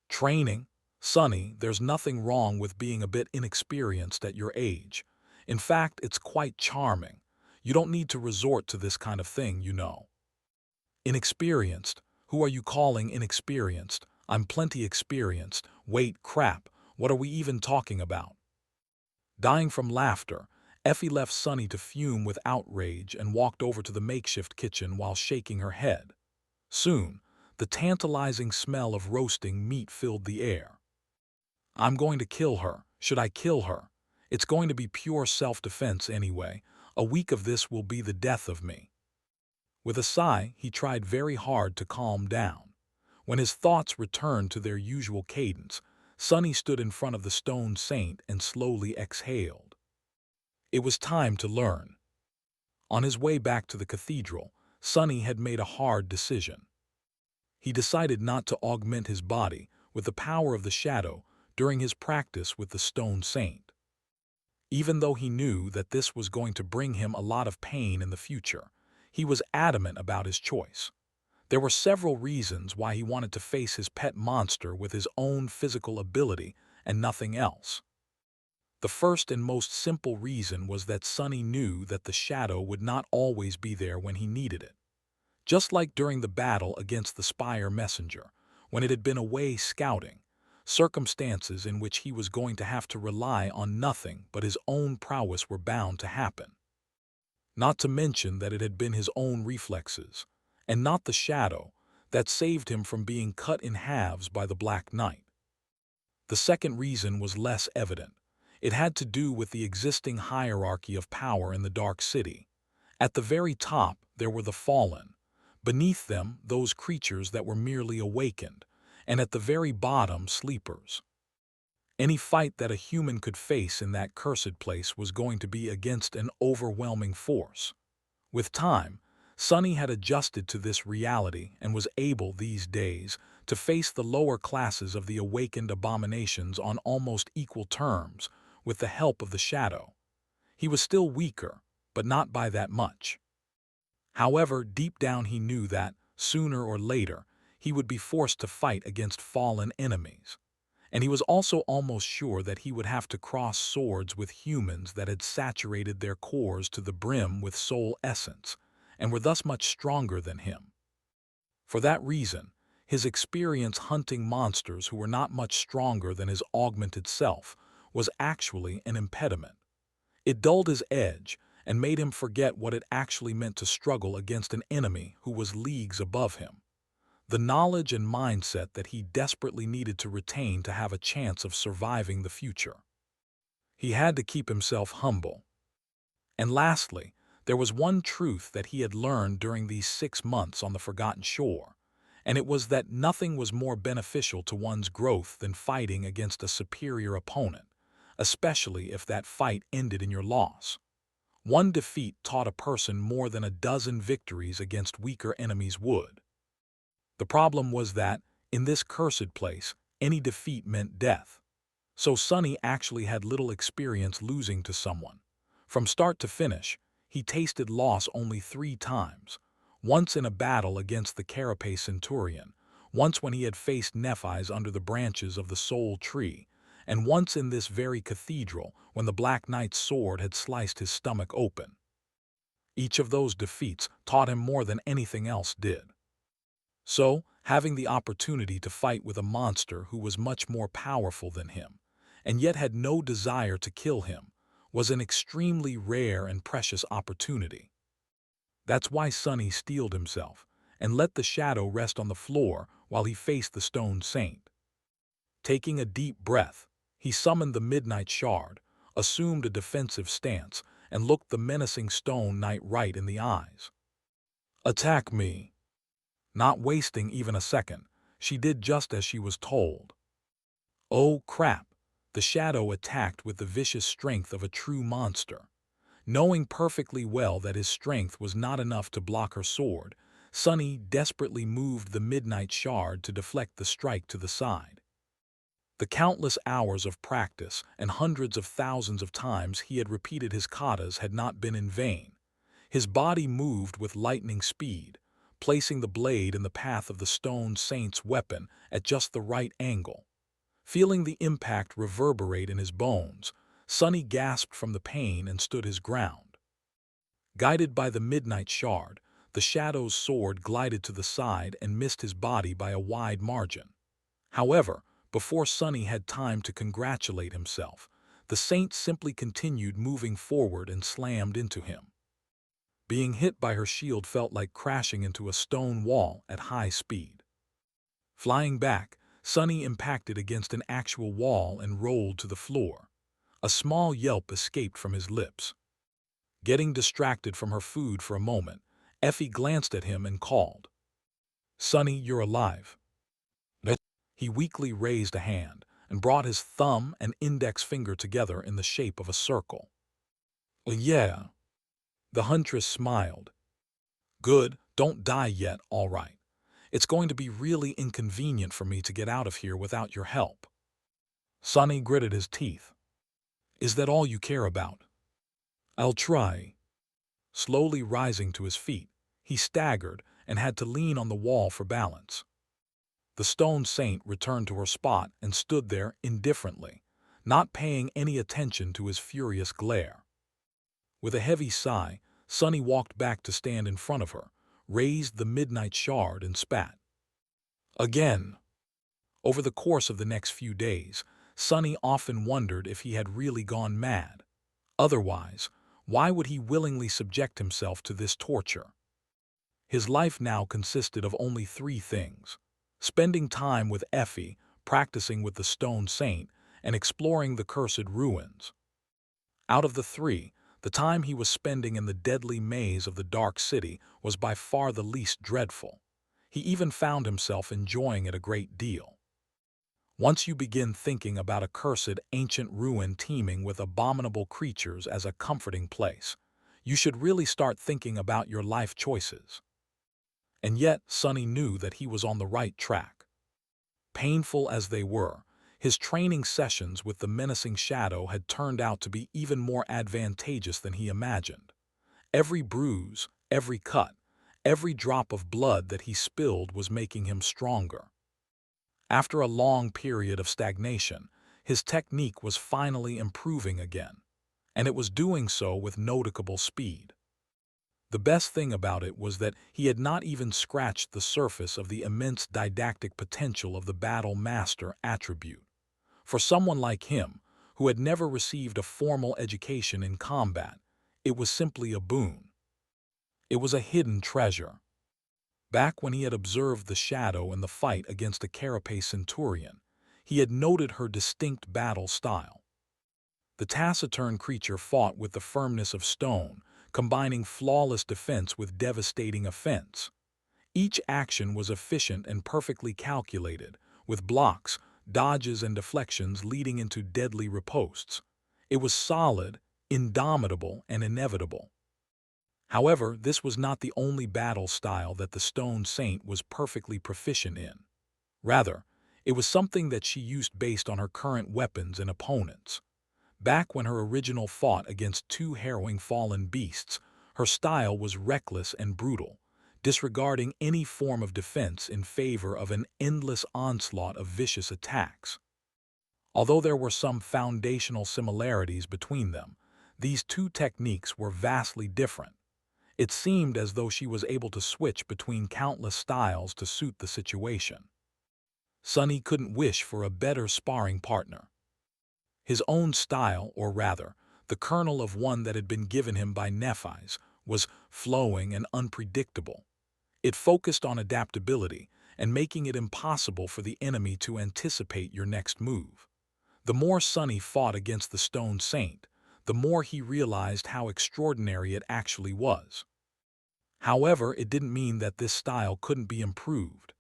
A: "Training? Sonny, there's nothing wrong with being a bit inexperienced at your age. In fact, it's quite charming. You don't need to resort to this kind of thing, you know." "Inexperienced? Who are you calling inexperienced? I'm plenty experienced. Wait, crap, what are we even talking about?" Dying from laughter, Effie left Sonny to fume with outrage and walked over to the makeshift kitchen while shaking her head. Soon, the tantalizing smell of roasting meat filled the air. "I'm going to kill her. Should I kill her? It's going to be pure self-defense anyway. A week of this will be the death of me." With a sigh, he tried very hard to calm down. When his thoughts returned to their usual cadence, Sonny stood in front of the stone saint and slowly exhaled. It was time to learn. On his way back to the cathedral, Sonny had made a hard decision. He decided not to augment his body with the power of the shadow during his practice with the stone saint. Even though he knew that this was going to bring him a lot of pain in the future, he was adamant about his choice. There were several reasons why he wanted to face his pet monster with his own physical ability and nothing else. The first and most simple reason was that Sonny knew that the shadow would not always be there when he needed it. Just like during the battle against the Spire Messenger, when it had been away scouting, circumstances in which he was going to have to rely on nothing but his own prowess were bound to happen. Not to mention that it had been his own reflexes, and not the shadow, that saved him from being cut in halves by the Black Knight. The second reason was less evident. It had to do with the existing hierarchy of power in the Dark City. At the very top, there were the Fallen. Beneath them, those creatures that were merely awakened, and at the very bottom, sleepers. Any fight that a human could face in that cursed place was going to be against an overwhelming force. With time, Sonny had adjusted to this reality and was able, these days, to face the lower classes of the awakened abominations on almost equal terms, with the help of the shadow. He was still weaker, but not by that much. However, deep down he knew that, sooner or later, he would be forced to fight against fallen enemies. And he was also almost sure that he would have to cross swords with humans that had saturated their cores to the brim with soul essence, and were thus much stronger than him. For that reason, his experience hunting monsters who were not much stronger than his augmented self was actually an impediment. It dulled his edge and made him forget what it actually meant to struggle against an enemy who was leagues above him. The knowledge and mindset that he desperately needed to retain to have a chance of surviving the future. He had to keep himself humble. And lastly, there was one truth that he had learned during these 6 months on the Forgotten Shore, and it was that nothing was more beneficial to one's growth than fighting against a superior opponent, especially if that fight ended in your loss. One defeat taught a person more than a dozen victories against weaker enemies would. The problem was that, in this cursed place, any defeat meant death. So Sonny actually had little experience losing to someone. From start to finish, he tasted loss only 3 times. Once in a battle against the Carapace Centurion, once when he had faced Nephi's under the branches of the Soul Tree, and once in this very cathedral when the Black Knight's sword had sliced his stomach open. Each of those defeats taught him more than anything else did. So, having the opportunity to fight with a monster who was much more powerful than him, and yet had no desire to kill him, was an extremely rare and precious opportunity. That's why Sonny steeled himself and let the shadow rest on the floor while he faced the stone saint. Taking a deep breath, he summoned the midnight shard, assumed a defensive stance, and looked the menacing stone knight right in the eyes. "Attack me." Not wasting even a second, she did just as she was told. Oh crap! The shadow attacked with the vicious strength of a true monster. Knowing perfectly well that his strength was not enough to block her sword, Sonny desperately moved the midnight shard to deflect the strike to the side. The countless hours of practice and hundreds of thousands of times he had repeated his katas had not been in vain. His body moved with lightning speed, placing the blade in the path of the stone saint's weapon at just the right angle. Feeling the impact reverberate in his bones, Sonny gasped from the pain and stood his ground. Guided by the midnight shard, the shadow's sword glided to the side and missed his body by a wide margin. However, before Sonny had time to congratulate himself, the saint simply continued moving forward and slammed into him. Being hit by her shield felt like crashing into a stone wall at high speed. Flying back, Sonny impacted against an actual wall and rolled to the floor. A small yelp escaped from his lips. Getting distracted from her food for a moment, Effie glanced at him and called, "Sonny, you're alive." He weakly raised a hand and brought his thumb and index finger together in the shape of a circle. "Yeah." The huntress smiled. "Good, don't die yet, all right. It's going to be really inconvenient for me to get out of here without your help." Sonny gritted his teeth. "Is that all you care about?" "I'll try." Slowly rising to his feet, he staggered and had to lean on the wall for balance. The stone saint returned to her spot and stood there indifferently, not paying any attention to his furious glare. With a heavy sigh, Sonny walked back to stand in front of her, raised the midnight shard and spat. Again. Over the course of the next few days, Sonny often wondered if he had really gone mad. Otherwise, why would he willingly subject himself to this torture? His life now consisted of only three things: spending time with Effie, practicing with the stone saint, and exploring the cursed ruins. Out of the three, the time he was spending in the deadly maze of the dark city was by far the least dreadful. He even found himself enjoying it a great deal. Once you begin thinking about a cursed ancient ruin teeming with abominable creatures as a comforting place, you should really start thinking about your life choices. And yet, Sonny knew that he was on the right track. Painful as they were, his training sessions with the menacing shadow had turned out to be even more advantageous than he imagined. Every bruise, every cut, every drop of blood that he spilled was making him stronger. After a long period of stagnation, his technique was finally improving again, and it was doing so with notable speed. The best thing about it was that he had not even scratched the surface of the immense didactic potential of the Battle Master attribute. For someone like him, who had never received a formal education in combat, it was simply a boon. It was a hidden treasure. Back when he had observed the shadow in the fight against a carapace centurion, he had noted her distinct battle style. The taciturn creature fought with the firmness of stone, combining flawless defense with devastating offense. Each action was efficient and perfectly calculated, with blocks, dodges, and deflections leading into deadly ripostes. It was solid, indomitable, and inevitable. However, this was not the only battle style that the Stone Saint was perfectly proficient in. Rather, it was something that she used based on her current weapons and opponents. Back when her original fought against two harrowing fallen beasts, her style was reckless and brutal, disregarding any form of defense in favor of an endless onslaught of vicious attacks. Although there were some foundational similarities between them, these two techniques were vastly different. It seemed as though she was able to switch between countless styles to suit the situation. Sonny couldn't wish for a better sparring partner. His own style, or rather, the kernel of one that had been given him by Nephi's, was flowing and unpredictable. It focused on adaptability and making it impossible for the enemy to anticipate your next move. The more Sonny fought against the Stone Saint, the more he realized how extraordinary it actually was. However, it didn't mean that this style couldn't be improved.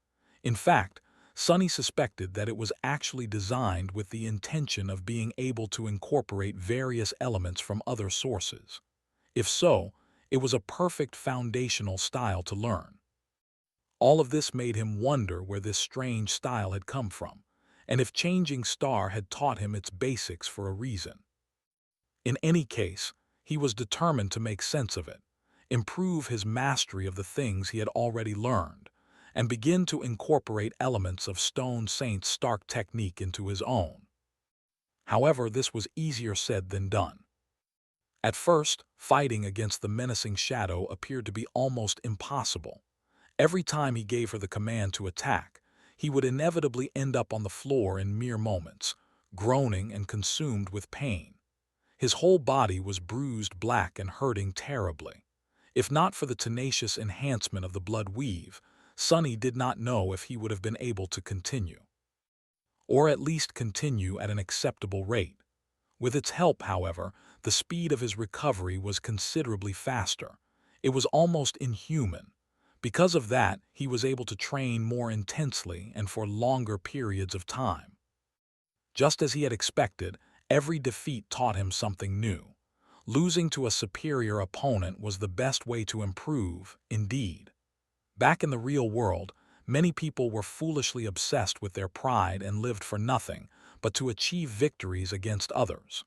A: In fact, Sonny suspected that it was actually designed with the intention of being able to incorporate various elements from other sources. If so, it was a perfect foundational style to learn. All of this made him wonder where this strange style had come from, and if Changing Star had taught him its basics for a reason. In any case, he was determined to make sense of it, improve his mastery of the things he had already learned, and begin to incorporate elements of Stone Saint's stark technique into his own. However, this was easier said than done. At first, fighting against the menacing shadow appeared to be almost impossible. Every time he gave her the command to attack, he would inevitably end up on the floor in mere moments, groaning and consumed with pain. His whole body was bruised black and hurting terribly. If not for the tenacious enhancement of the blood weave, Sonny did not know if he would have been able to continue. Or at least continue at an acceptable rate. With its help, however, the speed of his recovery was considerably faster. It was almost inhuman. Because of that, he was able to train more intensely and for longer periods of time. Just as he had expected, every defeat taught him something new. Losing to a superior opponent was the best way to improve, indeed. Back in the real world, many people were foolishly obsessed with their pride and lived for nothing but to achieve victories against others.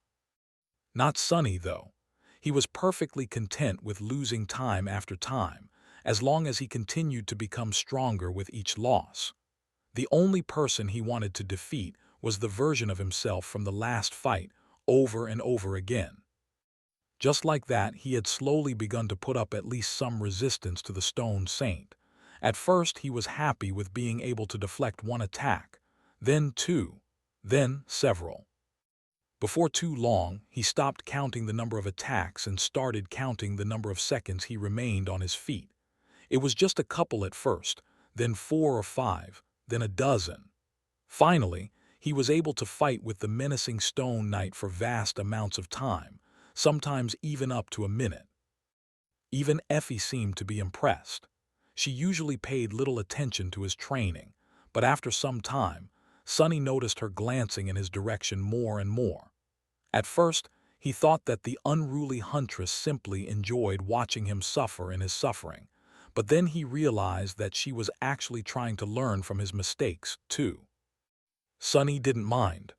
A: Not Sonny, though. He was perfectly content with losing time after time, as long as he continued to become stronger with each loss. The only person he wanted to defeat was the version of himself from the last fight, over and over again. Just like that, he had slowly begun to put up at least some resistance to the Stone Saint. At first, he was happy with being able to deflect one attack, then two, then several. Before too long, he stopped counting the number of attacks and started counting the number of seconds he remained on his feet. It was just a couple at first, then 4 or 5, then a dozen. Finally, he was able to fight with the menacing Stone Knight for vast amounts of time, sometimes even up to a minute. Even Effie seemed to be impressed. She usually paid little attention to his training, but after some time, Sonny noticed her glancing in his direction more and more. At first, he thought that the unruly huntress simply enjoyed watching him suffer in his suffering, but then he realized that she was actually trying to learn from his mistakes, too. Sonny didn't mind.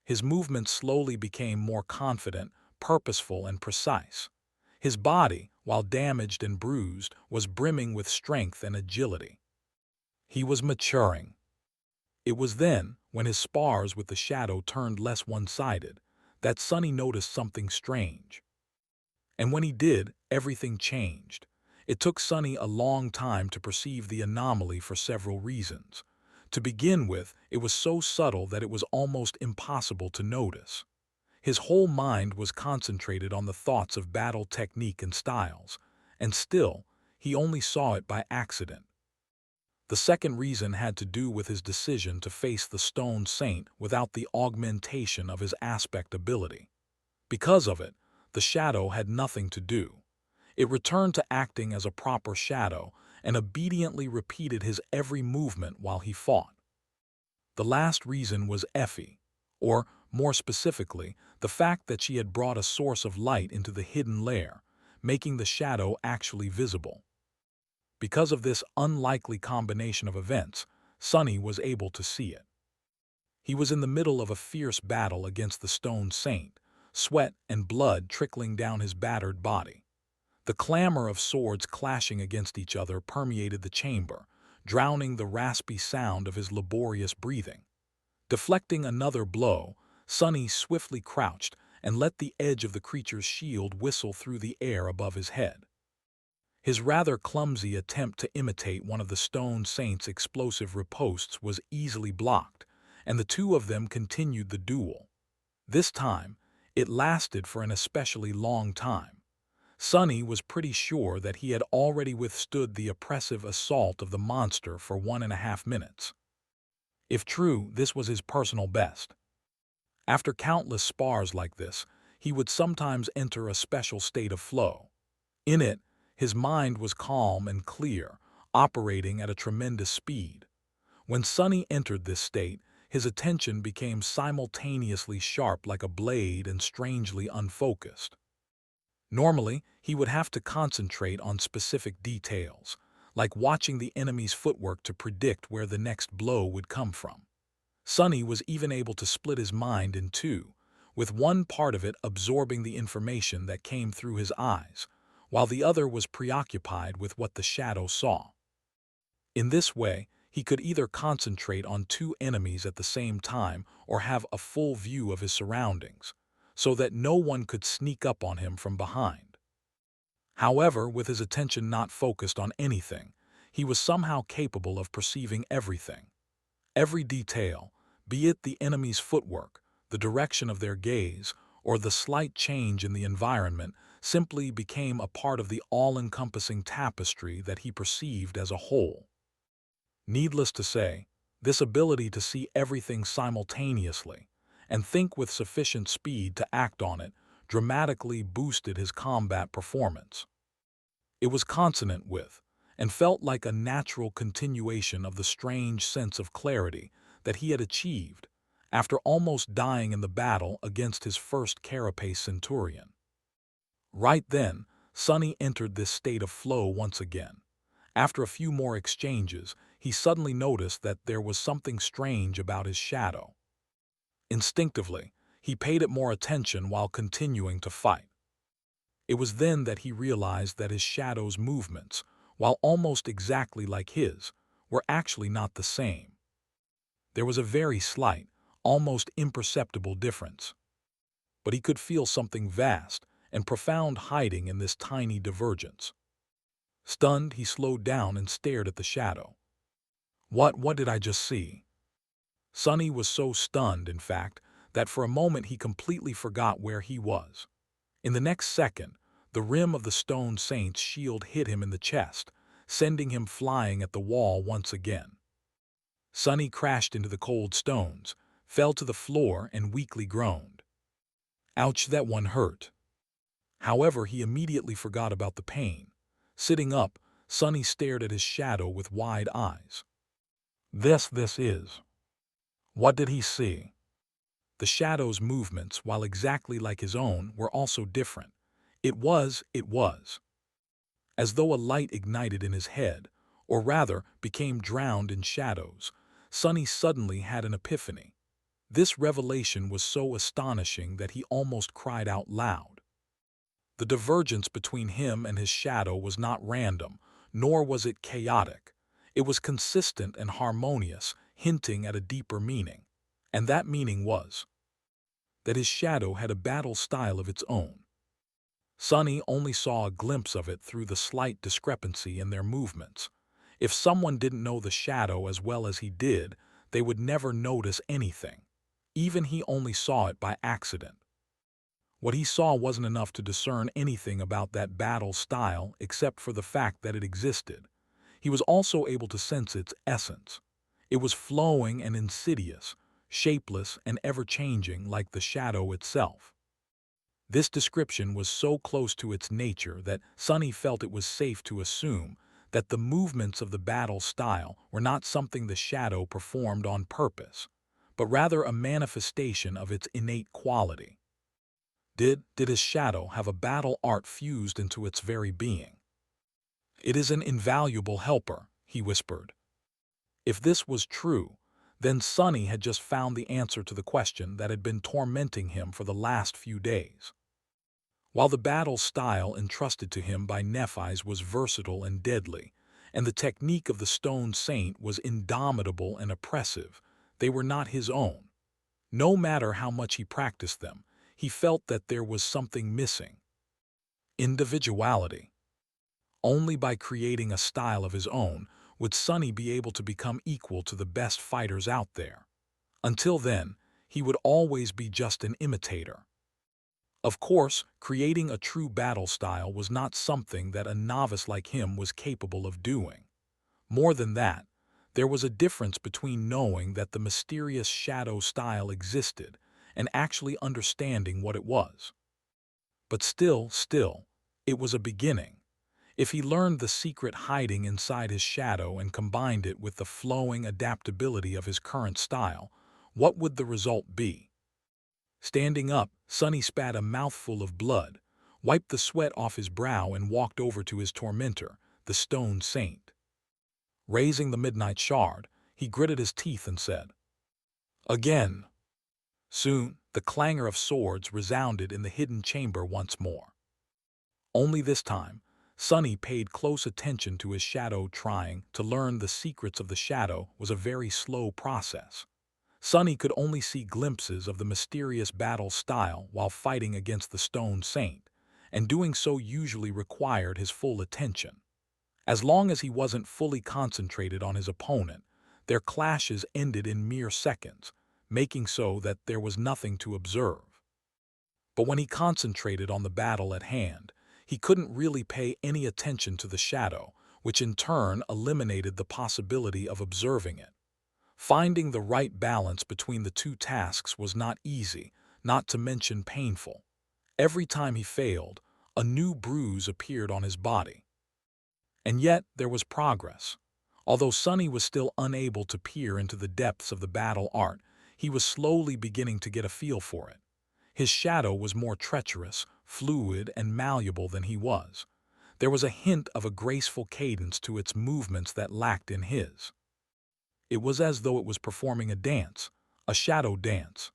A: His movements slowly became more confident, purposeful, and precise. His body, while damaged and bruised, was brimming with strength and agility. He was maturing. It was then, when his spars with the shadow turned less one-sided, that Sonny noticed something strange. And when he did, everything changed. It took Sonny a long time to perceive the anomaly for several reasons. To begin with, it was so subtle that it was almost impossible to notice. His whole mind was concentrated on the thoughts of battle technique and styles, and still, he only saw it by accident. The second reason had to do with his decision to face the Stone Saint without the augmentation of his aspect ability. Because of it, the shadow had nothing to do. It returned to acting as a proper shadow and obediently repeated his every movement while he fought. The last reason was Effie, or, more specifically, the fact that she had brought a source of light into the hidden lair, making the shadow actually visible. Because of this unlikely combination of events, Sonny was able to see it. He was in the middle of a fierce battle against the Stone Saint, sweat and blood trickling down his battered body. The clamor of swords clashing against each other permeated the chamber, drowning the raspy sound of his laborious breathing. Deflecting another blow, Sonny swiftly crouched and let the edge of the creature's shield whistle through the air above his head. His rather clumsy attempt to imitate one of the Stone Saint's explosive ripostes was easily blocked, and the two of them continued the duel. This time, it lasted for an especially long time. Sonny was pretty sure that he had already withstood the oppressive assault of the monster for 1.5 minutes. If true, this was his personal best. After countless spars like this, he would sometimes enter a special state of flow. In it, his mind was calm and clear, operating at a tremendous speed. When Sonny entered this state, his attention became simultaneously sharp like a blade and strangely unfocused. Normally, he would have to concentrate on specific details, like watching the enemy's footwork to predict where the next blow would come from. Sonny was even able to split his mind in two, with one part of it absorbing the information that came through his eyes, while the other was preoccupied with what the shadow saw. In this way, he could either concentrate on two enemies at the same time or have a full view of his surroundings, so that no one could sneak up on him from behind. However, with his attention not focused on anything, he was somehow capable of perceiving everything. Every detail, be it the enemy's footwork, the direction of their gaze, or the slight change in the environment, simply became a part of the all-encompassing tapestry that he perceived as a whole. Needless to say, this ability to see everything simultaneously and think with sufficient speed to act on it dramatically boosted his combat performance. It was consonant with, and felt like a natural continuation of the strange sense of clarity that he had achieved after almost dying in the battle against his first carapace centurion. Right then, Sonny entered this state of flow once again. After a few more exchanges, he suddenly noticed that there was something strange about his shadow. Instinctively, he paid it more attention while continuing to fight. It was then that he realized that his shadow's movements, while almost exactly like his, were actually not the same. There was a very slight, almost imperceptible difference. But he could feel something vast and profound hiding in this tiny divergence. Stunned, he slowed down and stared at the shadow. What did I just see? Sonny was so stunned, in fact, that for a moment he completely forgot where he was. In the next second, the rim of the stone saint's shield hit him in the chest, sending him flying at the wall once again. Sonny crashed into the cold stones, fell to the floor, and weakly groaned. Ouch, that one hurt. However, he immediately forgot about the pain. Sitting up, Sonny stared at his shadow with wide eyes. This is. What did he see? The shadow's movements, while exactly like his own, were also different. It was as though a light ignited in his head, or rather became drowned in shadows. Sonny suddenly had an epiphany. This revelation was so astonishing that he almost cried out loud. The divergence between him and his shadow was not random, nor was it chaotic. It was consistent and harmonious, hinting at a deeper meaning. And that meaning was that his shadow had a battle style of its own. Sonny only saw a glimpse of it through the slight discrepancy in their movements. If someone didn't know the shadow as well as he did, they would never notice anything. Even he only saw it by accident. What he saw wasn't enough to discern anything about that battle style except for the fact that it existed. He was also able to sense its essence. It was flowing and insidious, shapeless and ever-changing like the shadow itself. This description was so close to its nature that Sonny felt it was safe to assume that the movements of the battle style were not something the shadow performed on purpose, but rather a manifestation of its innate quality. Did his shadow have a battle art fused into its very being? It is an invaluable helper, he whispered. If this was true, then Sonny had just found the answer to the question that had been tormenting him for the last few days. While the battle style entrusted to him by Nephi's was versatile and deadly, and the technique of the stone saint was indomitable and oppressive, they were not his own. No matter how much he practiced them, he felt that there was something missing. Individuality. Only by creating a style of his own would Sonny be able to become equal to the best fighters out there. Until then, he would always be just an imitator. Of course, creating a true battle style was not something that a novice like him was capable of doing. More than that, there was a difference between knowing that the mysterious shadow style existed and actually understanding what it was. But still, it was a beginning. If he learned the secret hiding inside his shadow and combined it with the flowing adaptability of his current style, what would the result be? Standing up, Sonny spat a mouthful of blood, wiped the sweat off his brow and walked over to his tormentor, the stone saint. Raising the midnight shard, he gritted his teeth and said, "Again." Soon, the clangor of swords resounded in the hidden chamber once more. Only this time, Sonny paid close attention to his shadow. Trying to learn the secrets of the shadow was a very slow process. Sonny could only see glimpses of the mysterious battle style while fighting against the Stone Saint, and doing so usually required his full attention. As long as he wasn't fully concentrated on his opponent, their clashes ended in mere seconds, making so that there was nothing to observe. But when he concentrated on the battle at hand, he couldn't really pay any attention to the shadow, which in turn eliminated the possibility of observing it. Finding the right balance between the two tasks was not easy, not to mention painful. Every time he failed, a new bruise appeared on his body. And yet there was progress. Although Sonny was still unable to peer into the depths of the battle art, he was slowly beginning to get a feel for it. His shadow was more treacherous, fluid, and malleable than he was. There was a hint of a graceful cadence to its movements that lacked in his. It was as though it was performing a dance, a shadow dance.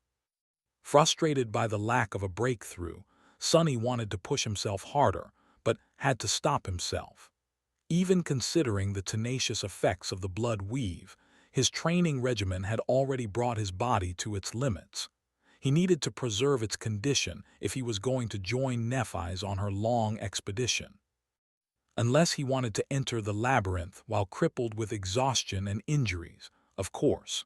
A: Frustrated by the lack of a breakthrough, Sonny wanted to push himself harder, but had to stop himself. Even considering the tenacious effects of the blood weave, his training regimen had already brought his body to its limits. He needed to preserve its condition if he was going to join Nephi's on her long expedition. Unless he wanted to enter the labyrinth while crippled with exhaustion and injuries, of course.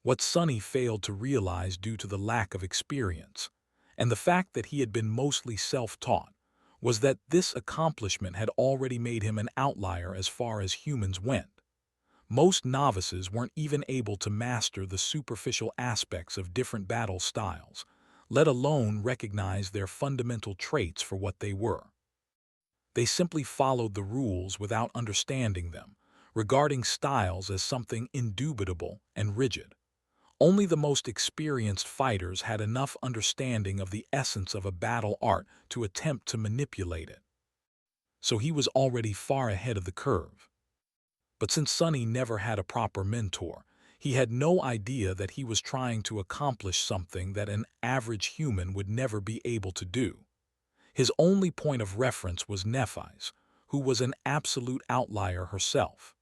A: What Sonny failed to realize due to the lack of experience, and the fact that he had been mostly self-taught, was that this accomplishment had already made him an outlier as far as humans went. Most novices weren't even able to master the superficial aspects of different battle styles, let alone recognize their fundamental traits for what they were. They simply followed the rules without understanding them, regarding styles as something indubitable and rigid. Only the most experienced fighters had enough understanding of the essence of a battle art to attempt to manipulate it. So he was already far ahead of the curve. But since Sonny never had a proper mentor, he had no idea that he was trying to accomplish something that an average human would never be able to do. His only point of reference was Nephi's, who was an absolute outlier herself.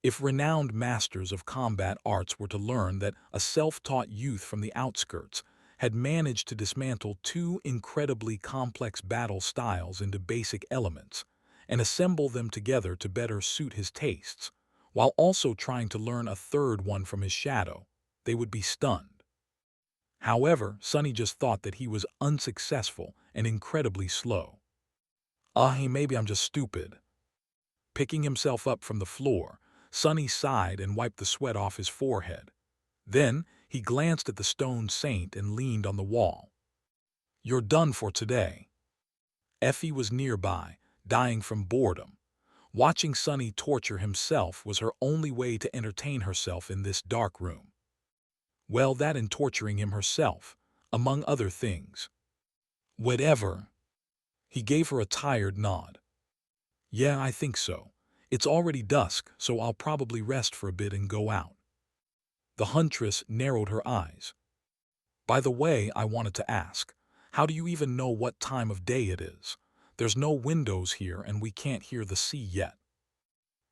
A: If renowned masters of combat arts were to learn that a self-taught youth from the outskirts had managed to dismantle two incredibly complex battle styles into basic elements and assemble them together to better suit his tastes, while also trying to learn a third one from his shadow, they would be stunned. However, Sonny just thought that he was unsuccessful and incredibly slow. Maybe I'm just stupid. Picking himself up from the floor, Sonny sighed and wiped the sweat off his forehead. Then, he glanced at the stone saint and leaned on the wall. "You're done for today." Effie was nearby, dying from boredom. Watching Sonny torture himself was her only way to entertain herself in this dark room. Well, that and torturing him herself, among other things. Whatever. He gave her a tired nod. "Yeah, I think so. It's already dusk, so I'll probably rest for a bit and go out." The huntress narrowed her eyes. "By the way, I wanted to ask, how do you even know what time of day it is? There's no windows here and we can't hear the sea yet."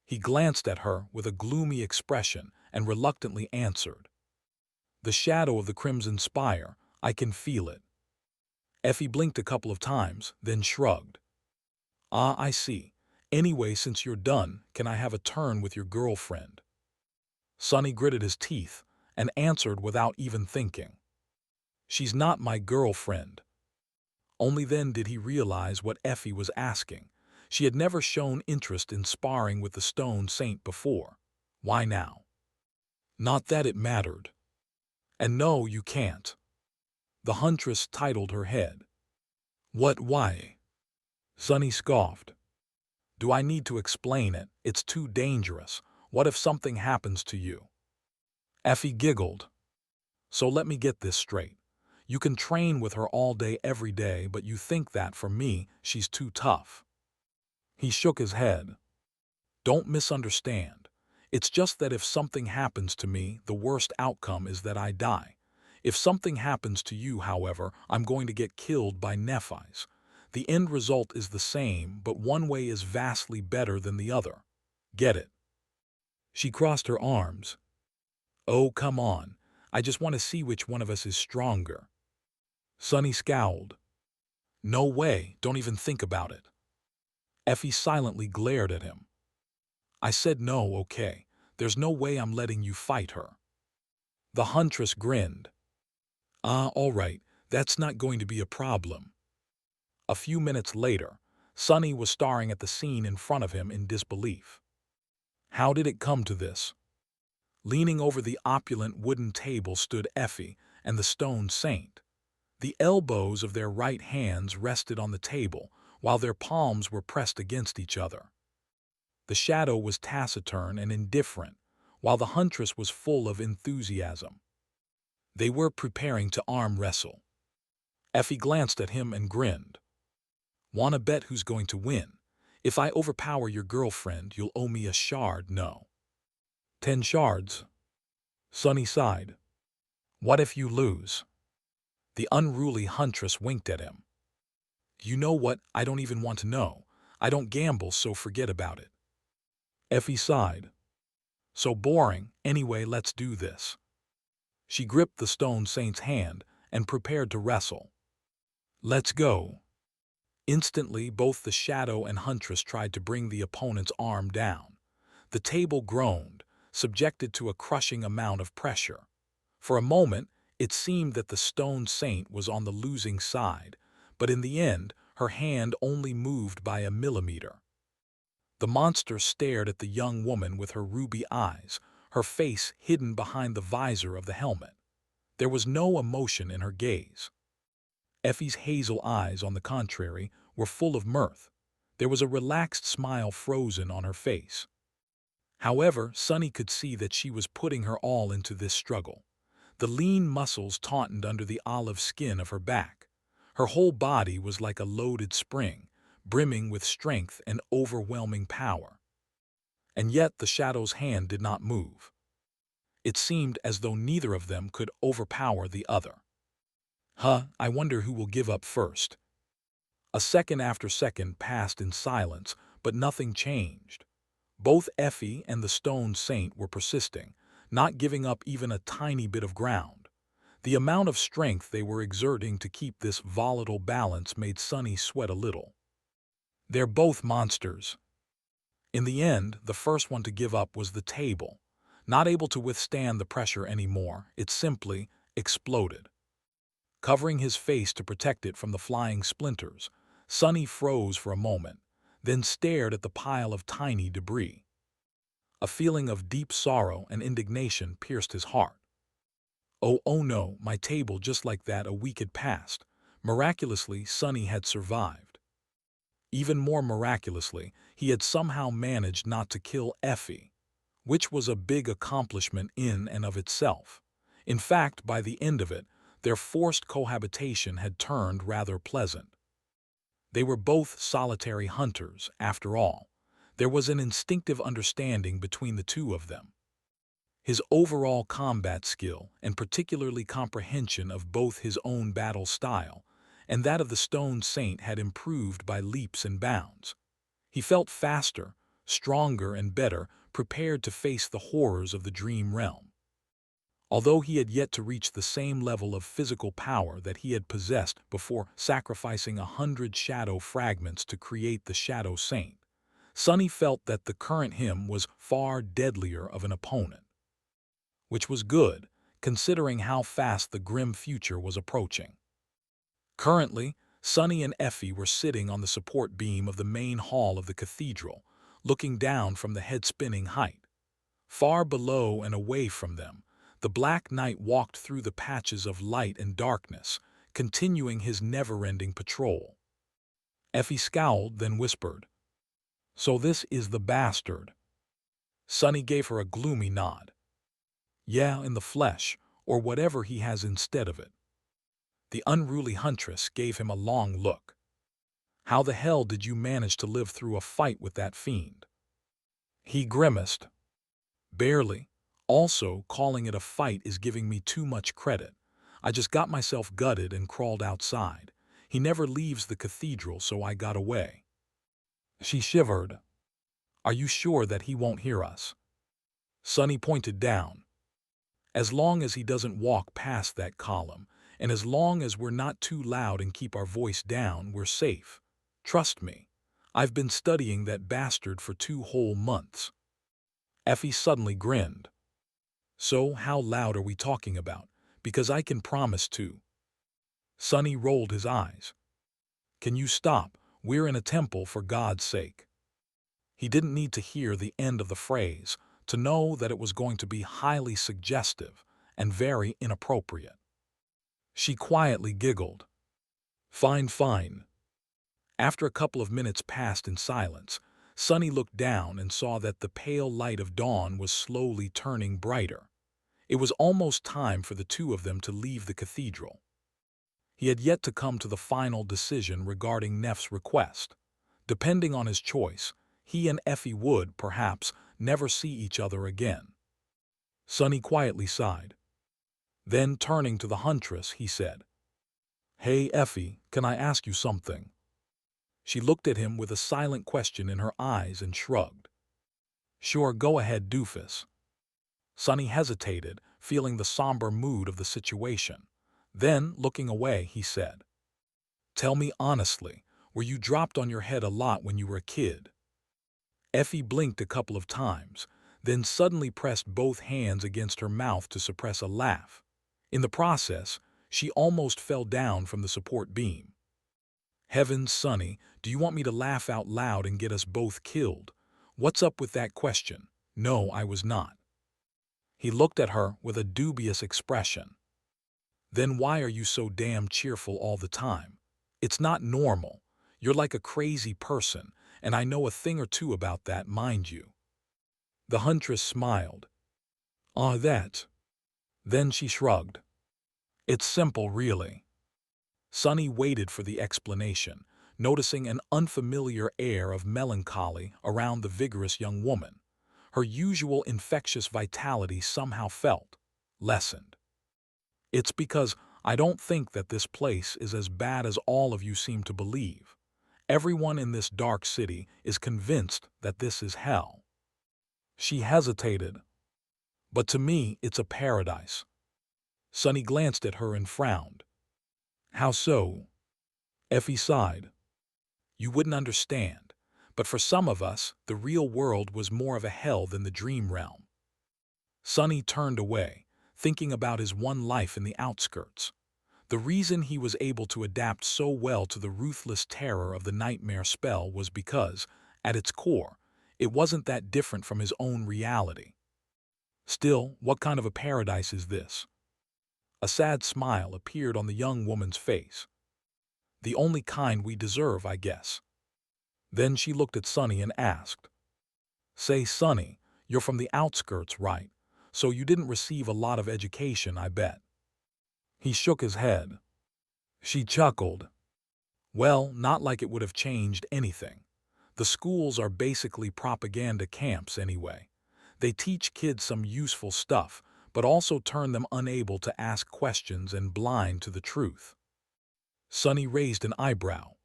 A: He glanced at her with a gloomy expression and reluctantly answered, "The shadow of the Crimson Spire, I can feel it." Effie blinked a couple of times, then shrugged. "Ah, I see. Anyway, since you're done, can I have a turn with your girlfriend?" Sonny gritted his teeth and answered without even thinking, "She's not my girlfriend." Only then did he realize what Effie was asking. She had never shown interest in sparring with the Stone Saint before. Why now? Not that it mattered. And no, you can't. The huntress titled her head. What, why? Sonny scoffed. Do I need to explain it? It's too dangerous. What if something happens to you? Effie giggled. So let me get this straight. You can train with her all day every day, but you think that for me, she's too tough. He shook his head. Don't misunderstand. It's just that if something happens to me, the worst outcome is that I die. If something happens to you, however, I'm going to get killed by Nephites. The end result is the same, but one way is vastly better than the other. Get it? She crossed her arms. Oh, come on. I just want to see which one of us is stronger. Sonny scowled. No way, don't even think about it. Effie silently glared at him. I said no, okay. There's no way I'm letting you fight her. The huntress grinned. All right, that's not going to be a problem. A few minutes later, Sonny was staring at the scene in front of him in disbelief. How did it come to this? Leaning over the opulent wooden table stood Effie and the Stone Saint. The elbows of their right hands rested on the table, while their palms were pressed against each other. The shadow was taciturn and indifferent, while the huntress was full of enthusiasm. They were preparing to arm wrestle. Effie glanced at him and grinned. Want to bet who's going to win? If I overpower your girlfriend, you'll owe me a shard, no. 10 shards. Sonny sighed. What if you lose? The unruly huntress winked at him. You know what? I don't even want to know. I don't gamble, so forget about it. Effie sighed. So boring. Anyway, let's do this. She gripped the Stone Saint's hand and prepared to wrestle. Let's go. Instantly, both the shadow and huntress tried to bring the opponent's arm down. The table groaned, subjected to a crushing amount of pressure. For a moment, it seemed that the Stone Saint was on the losing side, but in the end, her hand only moved by a millimeter. The monster stared at the young woman with her ruby eyes, her face hidden behind the visor of the helmet. There was no emotion in her gaze. Effie's hazel eyes, on the contrary, were full of mirth. There was a relaxed smile frozen on her face. However, Sonny could see that she was putting her all into this struggle. The lean muscles tautened under the olive skin of her back. Her whole body was like a loaded spring, brimming with strength and overwhelming power. And yet the shadow's hand did not move. It seemed as though neither of them could overpower the other. I wonder who will give up first. A second after second passed in silence, but nothing changed. Both Effie and the Stone Saint were persisting, not giving up even a tiny bit of ground. The amount of strength they were exerting to keep this volatile balance made Sonny sweat a little. They're both monsters. In the end, the first one to give up was the table. Not able to withstand the pressure anymore, it simply exploded. Covering his face to protect it from the flying splinters, Sonny froze for a moment, then stared at the pile of tiny debris. A feeling of deep sorrow and indignation pierced his heart. Oh no, my table, just like that. A week had passed. Miraculously, Sonny had survived. Even more miraculously, he had somehow managed not to kill Effie, which was a big accomplishment in and of itself. In fact, by the end of it, their forced cohabitation had turned rather pleasant. They were both solitary hunters, after all. There was an instinctive understanding between the two of them. His overall combat skill, and particularly comprehension of both his own battle style and that of the Stone Saint, had improved by leaps and bounds. He felt faster, stronger, and better prepared to face the horrors of the dream realm. Although he had yet to reach the same level of physical power that he had possessed before sacrificing 100 shadow fragments to create the Shadow Saint, Sonny felt that the current him was far deadlier of an opponent. Which was good, considering how fast the grim future was approaching. Currently, Sonny and Effie were sitting on the support beam of the main hall of the cathedral, looking down from the head-spinning height. Far below and away from them, the Black Knight walked through the patches of light and darkness, continuing his never-ending patrol. Effie scowled, then whispered, "So this is the bastard." Sonny gave her a gloomy nod. "Yeah, in the flesh, or whatever he has instead of it." The unruly huntress gave him a long look. "How the hell did you manage to live through a fight with that fiend?" He grimaced. "Barely. Also, calling it a fight is giving me too much credit. I just got myself gutted and crawled outside. He never leaves the cathedral, so I got away." She shivered. "Are you sure that he won't hear us?" Sonny pointed down. "As long as he doesn't walk past that column, and as long as we're not too loud and keep our voice down, we're safe. Trust me. I've been studying that bastard for 2 whole months." Effie suddenly grinned. "So how loud are we talking about? Because I can promise to." Sonny rolled his eyes. "Can you stop? We're in a temple, for God's sake." He didn't need to hear the end of the phrase to know that it was going to be highly suggestive and very inappropriate. She quietly giggled. "Fine, fine." After a couple of minutes passed in silence, Sonny looked down and saw that the pale light of dawn was slowly turning brighter. It was almost time for the two of them to leave the cathedral. He had yet to come to the final decision regarding Neff's request. Depending on his choice, he and Effie would, perhaps, never see each other again. Sonny quietly sighed. Then, turning to the huntress, he said, "Hey, Effie, can I ask you something?" She looked at him with a silent question in her eyes and shrugged. "Sure, go ahead, doofus." Sonny hesitated, feeling the somber mood of the situation. Then, looking away, he said, "Tell me honestly, were you dropped on your head a lot when you were a kid?" Effie blinked a couple of times, then suddenly pressed both hands against her mouth to suppress a laugh. In the process, she almost fell down from the support beam. "Heavens, Sonny, do you want me to laugh out loud and get us both killed? What's up with that question?" "No, I was not." He looked at her with a dubious expression. "Then why are you so damn cheerful all the time? It's not normal. You're like a crazy person, and I know a thing or two about that, mind you." The huntress smiled. "Ah, that." Then she shrugged. "It's simple, really." Sonny waited for the explanation, noticing an unfamiliar air of melancholy around the vigorous young woman. Her usual infectious vitality somehow felt lessened. "It's because I don't think that this place is as bad as all of you seem to believe. Everyone in this dark city is convinced that this is hell." She hesitated. "But to me, it's a paradise." Sonny glanced at her and frowned. "How so?" Effie sighed. "You wouldn't understand, but for some of us, the real world was more of a hell than the dream realm." Sonny turned away, thinking about his one life in the outskirts. The reason he was able to adapt so well to the ruthless terror of the nightmare spell was because, at its core, it wasn't that different from his own reality. Still, what kind of a paradise is this? A sad smile appeared on the young woman's face. "The only kind we deserve, I guess." Then she looked at Sonny and asked, "Say, Sonny, you're from the outskirts, right? So you didn't receive a lot of education, I bet." He shook his head. She chuckled. "Well, not like it would have changed anything. The schools are basically propaganda camps anyway. They teach kids some useful stuff, but also turn them unable to ask questions and blind to the truth." Sonny raised an eyebrow.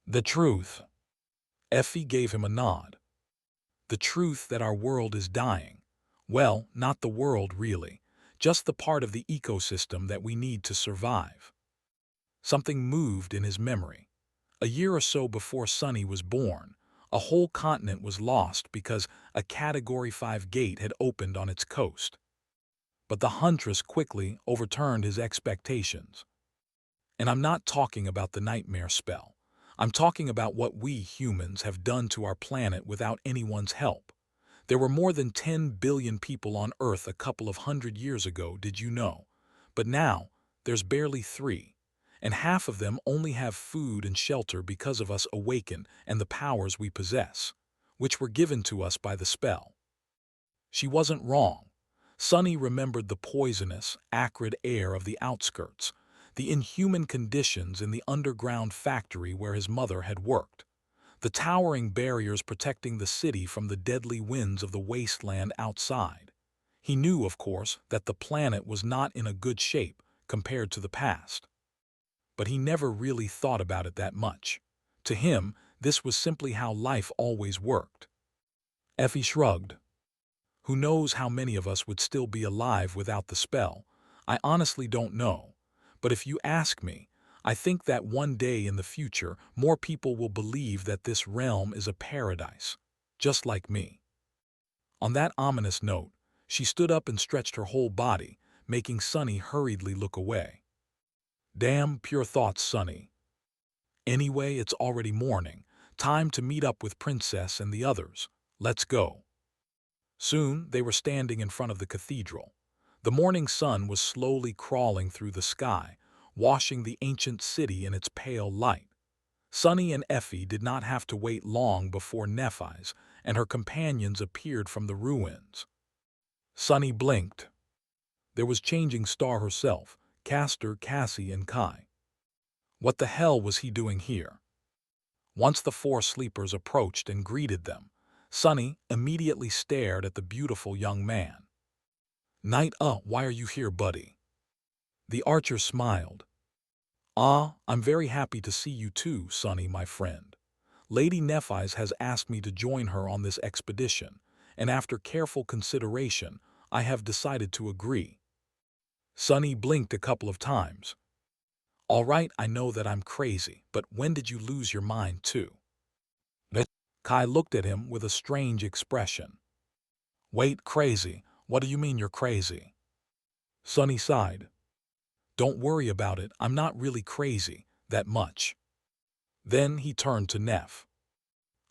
A: "The truth?" Effie gave him a nod. "The truth that our world is dying. Well, not the world, really. Just the part of the ecosystem that we need to survive." Something moved in his memory. A year or so before Sonny was born, a whole continent was lost because a Category 5 gate had opened on its coast. But the huntress quickly overturned his expectations. And I'm not talking about the nightmare spell. I'm talking about what we humans have done to our planet without anyone's help. There were more than 10 billion people on Earth a couple of hundred years ago, did you know? But now, there's barely 3. And half of them only have food and shelter because of us awaken and the powers we possess, which were given to us by the spell. She wasn't wrong. Sunny remembered the poisonous, acrid air of the outskirts, the inhuman conditions in the underground factory where his mother had worked, the towering barriers protecting the city from the deadly winds of the wasteland outside. He knew, of course, that the planet was not in a good shape compared to the past. But he never really thought about it that much. To him, this was simply how life always worked. Effie shrugged. Who knows how many of us would still be alive without the spell? I honestly don't know. But if you ask me, I think that one day in the future, more people will believe that this realm is a paradise, just like me. On that ominous note, she stood up and stretched her whole body, making Sunny hurriedly look away. Damn pure thoughts, Sunny. Anyway, it's already morning. Time to meet up with Princess and the others. Let's go. Soon they were standing in front of the cathedral. The morning sun was slowly crawling through the sky, washing the ancient city in its pale light. Sunny and Effie did not have to wait long before Nephi's and her companions appeared from the ruins. Sunny blinked. There was Changing Star herself, Castor, Cassie, and Kai. What the hell was he doing here? Once the 4 sleepers approached and greeted them, Sunny immediately stared at the beautiful young man. Knight, why are you here, buddy? The archer smiled. I'm very happy to see you too, Sunny, my friend. Lady Nephi's has asked me to join her on this expedition, and after careful consideration, I have decided to agree. Sunny blinked a couple of times. All right, I know that I'm crazy, but when did you lose your mind too? Kai looked at him with a strange expression. Wait, crazy? What do you mean you're crazy? Sunny sighed. Don't worry about it, I'm not really crazy, that much. Then he turned to Neph.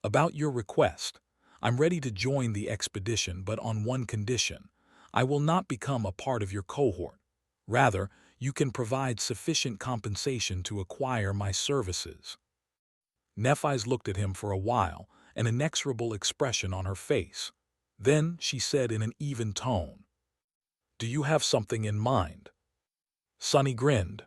A: About your request, I'm ready to join the expedition, but on one condition. I will not become a part of your cohort. Rather, you can provide sufficient compensation to acquire my services. Nephi's looked at him for a while, an inexorable expression on her face. Then she said in an even tone, Do you have something in mind? Sunny grinned.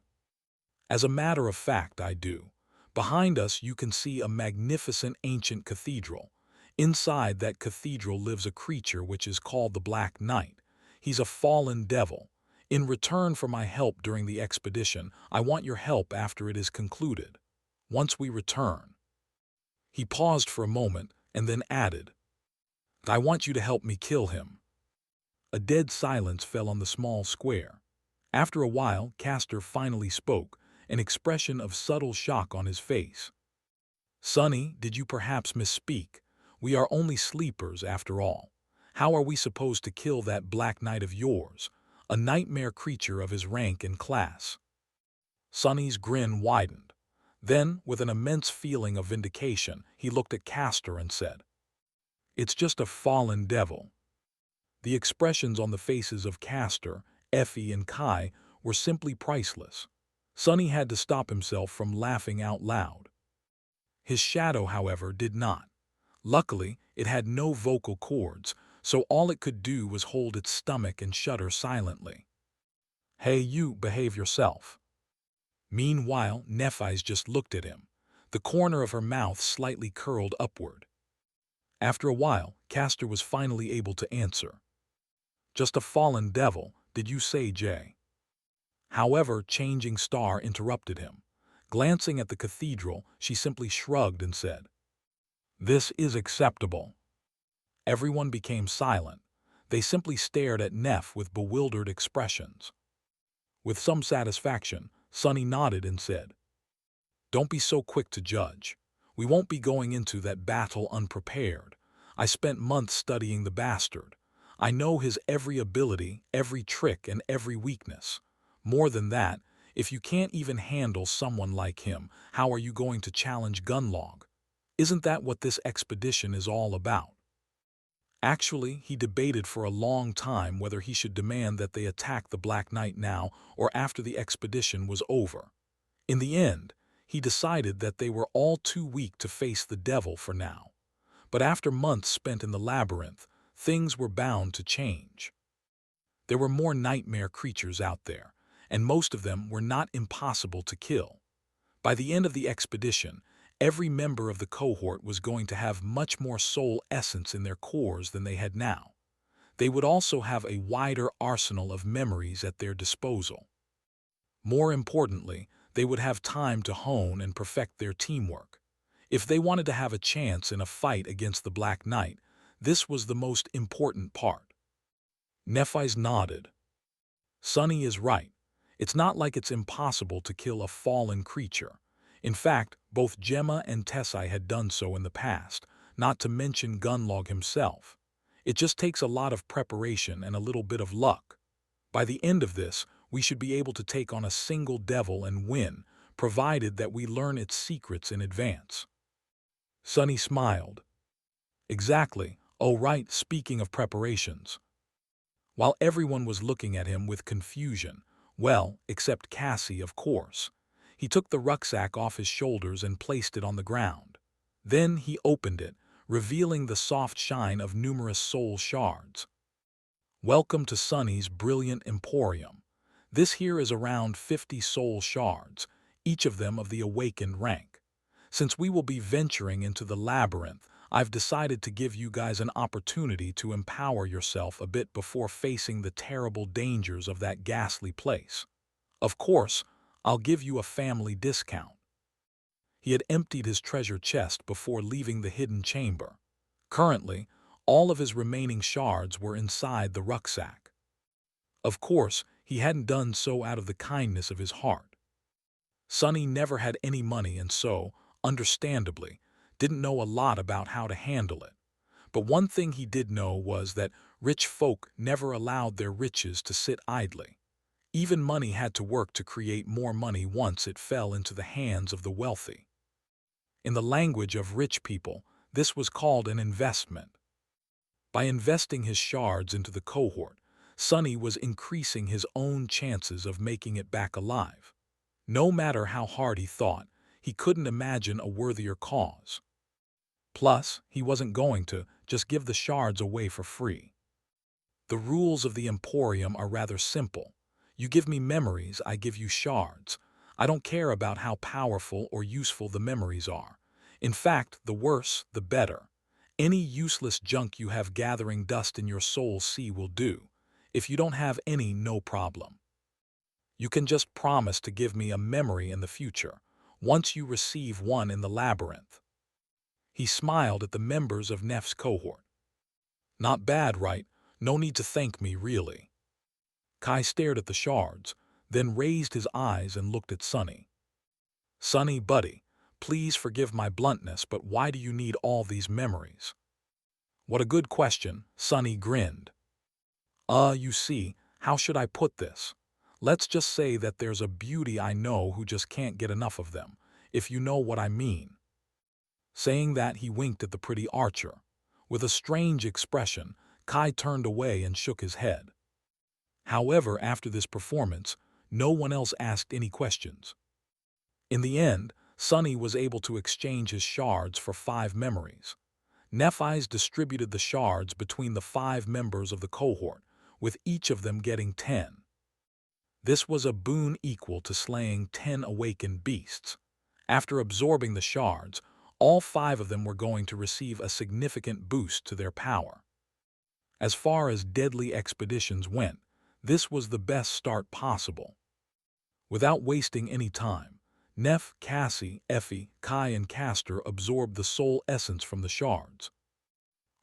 A: As a matter of fact, I do. Behind us you can see a magnificent ancient cathedral. Inside that cathedral lives a creature which is called the Black Knight. He's a fallen devil. In return for my help during the expedition, I want your help after it is concluded. Once we return. He paused for a moment and then added, I want you to help me kill him. A dead silence fell on the small square. After a while, Castor finally spoke, an expression of subtle shock on his face. Sunny, did you perhaps misspeak? We are only sleepers after all. How are we supposed to kill that Black Knight of yours, a nightmare creature of his rank and class? Sunny's grin widened. Then, with an immense feeling of vindication, he looked at Castor and said, It's just a fallen devil. The expressions on the faces of Castor, Effie, and Kai were simply priceless. Sunny had to stop himself from laughing out loud. His shadow, however, did not. Luckily, it had no vocal cords, so all it could do was hold its stomach and shudder silently. Hey, you, behave yourself. Meanwhile, Nephi's just looked at him, the corner of her mouth slightly curled upward. After a while, Castor was finally able to answer. Just a fallen devil, did you say, Jay? However, Changing Star interrupted him. Glancing at the cathedral, she simply shrugged and said, This is acceptable. Everyone became silent. They simply stared at Neph with bewildered expressions. With some satisfaction, Sunny nodded and said, Don't be so quick to judge. We won't be going into that battle unprepared. I spent months studying the bastard. I know his every ability, every trick, and every weakness. More than that, If you can't even handle someone like him, how are you going to challenge Gunlog? Isn't that what this expedition is all about? Actually, he debated for a long time whether he should demand that they attack the Black Knight now or after the expedition was over. In the end, he decided that they were all too weak to face the devil for now. But after months spent in the labyrinth, things were bound to change. There were more nightmare creatures out there, and most of them were not impossible to kill. By the end of the expedition, every member of the cohort was going to have much more soul essence in their cores than they had now. They would also have a wider arsenal of memories at their disposal. More importantly, they would have time to hone and perfect their teamwork. If they wanted to have a chance in a fight against the Black Knight, this was the most important part. Nephi's nodded. Sonny is right. It's not like it's impossible to kill a fallen creature. In fact, both Gemma and Tessai had done so in the past, not to mention Gunlog himself. It just takes a lot of preparation and a little bit of luck. By the end of this, we should be able to take on a single devil and win, provided that we learn its secrets in advance. Sonny smiled. Exactly. Oh right, speaking of preparations. While everyone was looking at him with confusion, well, except Cassie, of course, he took the rucksack off his shoulders and placed it on the ground. Then he opened it, revealing the soft shine of numerous soul shards. Welcome to Sonny's brilliant emporium. This here is around 50 soul shards, each of them of the awakened rank. Since we will be venturing into the labyrinth, I've decided to give you guys an opportunity to empower yourself a bit before facing the terrible dangers of that ghastly place. Of course, I'll give you a family discount. He had emptied his treasure chest before leaving the hidden chamber. Currently, all of his remaining shards were inside the rucksack. Of course, he hadn't done so out of the kindness of his heart. Sonny never had any money and so, understandably, didn't know a lot about how to handle it. But one thing he did know was that rich folk never allowed their riches to sit idly. Even money had to work to create more money once it fell into the hands of the wealthy. In the language of rich people, this was called an investment. By investing his shards into the cohort, Sonny was increasing his own chances of making it back alive. No matter how hard he thought, he couldn't imagine a worthier cause. Plus, he wasn't going to just give the shards away for free. The rules of the Emporium are rather simple. You give me memories, I give you shards. I don't care about how powerful or useful the memories are. In fact, the worse, the better. Any useless junk you have gathering dust in your soul sea will do. If you don't have any, no problem. You can just promise to give me a memory in the future, once you receive one in the labyrinth. He smiled at the members of Nef's cohort. Not bad, right? No need to thank me, really. Kai stared at the shards, then raised his eyes and looked at Sonny. Sonny, buddy, please forgive my bluntness, but why do you need all these memories? What a good question, Sonny grinned. You see, how should I put this? Let's just say that there's a beauty I know who just can't get enough of them, if you know what I mean. Saying that, he winked at the pretty archer. With a strange expression, Kai turned away and shook his head. However, after this performance, no one else asked any questions. In the end, Sonny was able to exchange his shards for 5 memories. Nephi's distributed the shards between the 5 members of the cohort, with each of them getting 10. This was a boon equal to slaying 10 awakened beasts. After absorbing the shards, all 5 of them were going to receive a significant boost to their power. As far as deadly expeditions went, this was the best start possible. Without wasting any time, Nef, Cassie, Effie, Kai, and Castor absorbed the soul essence from the shards.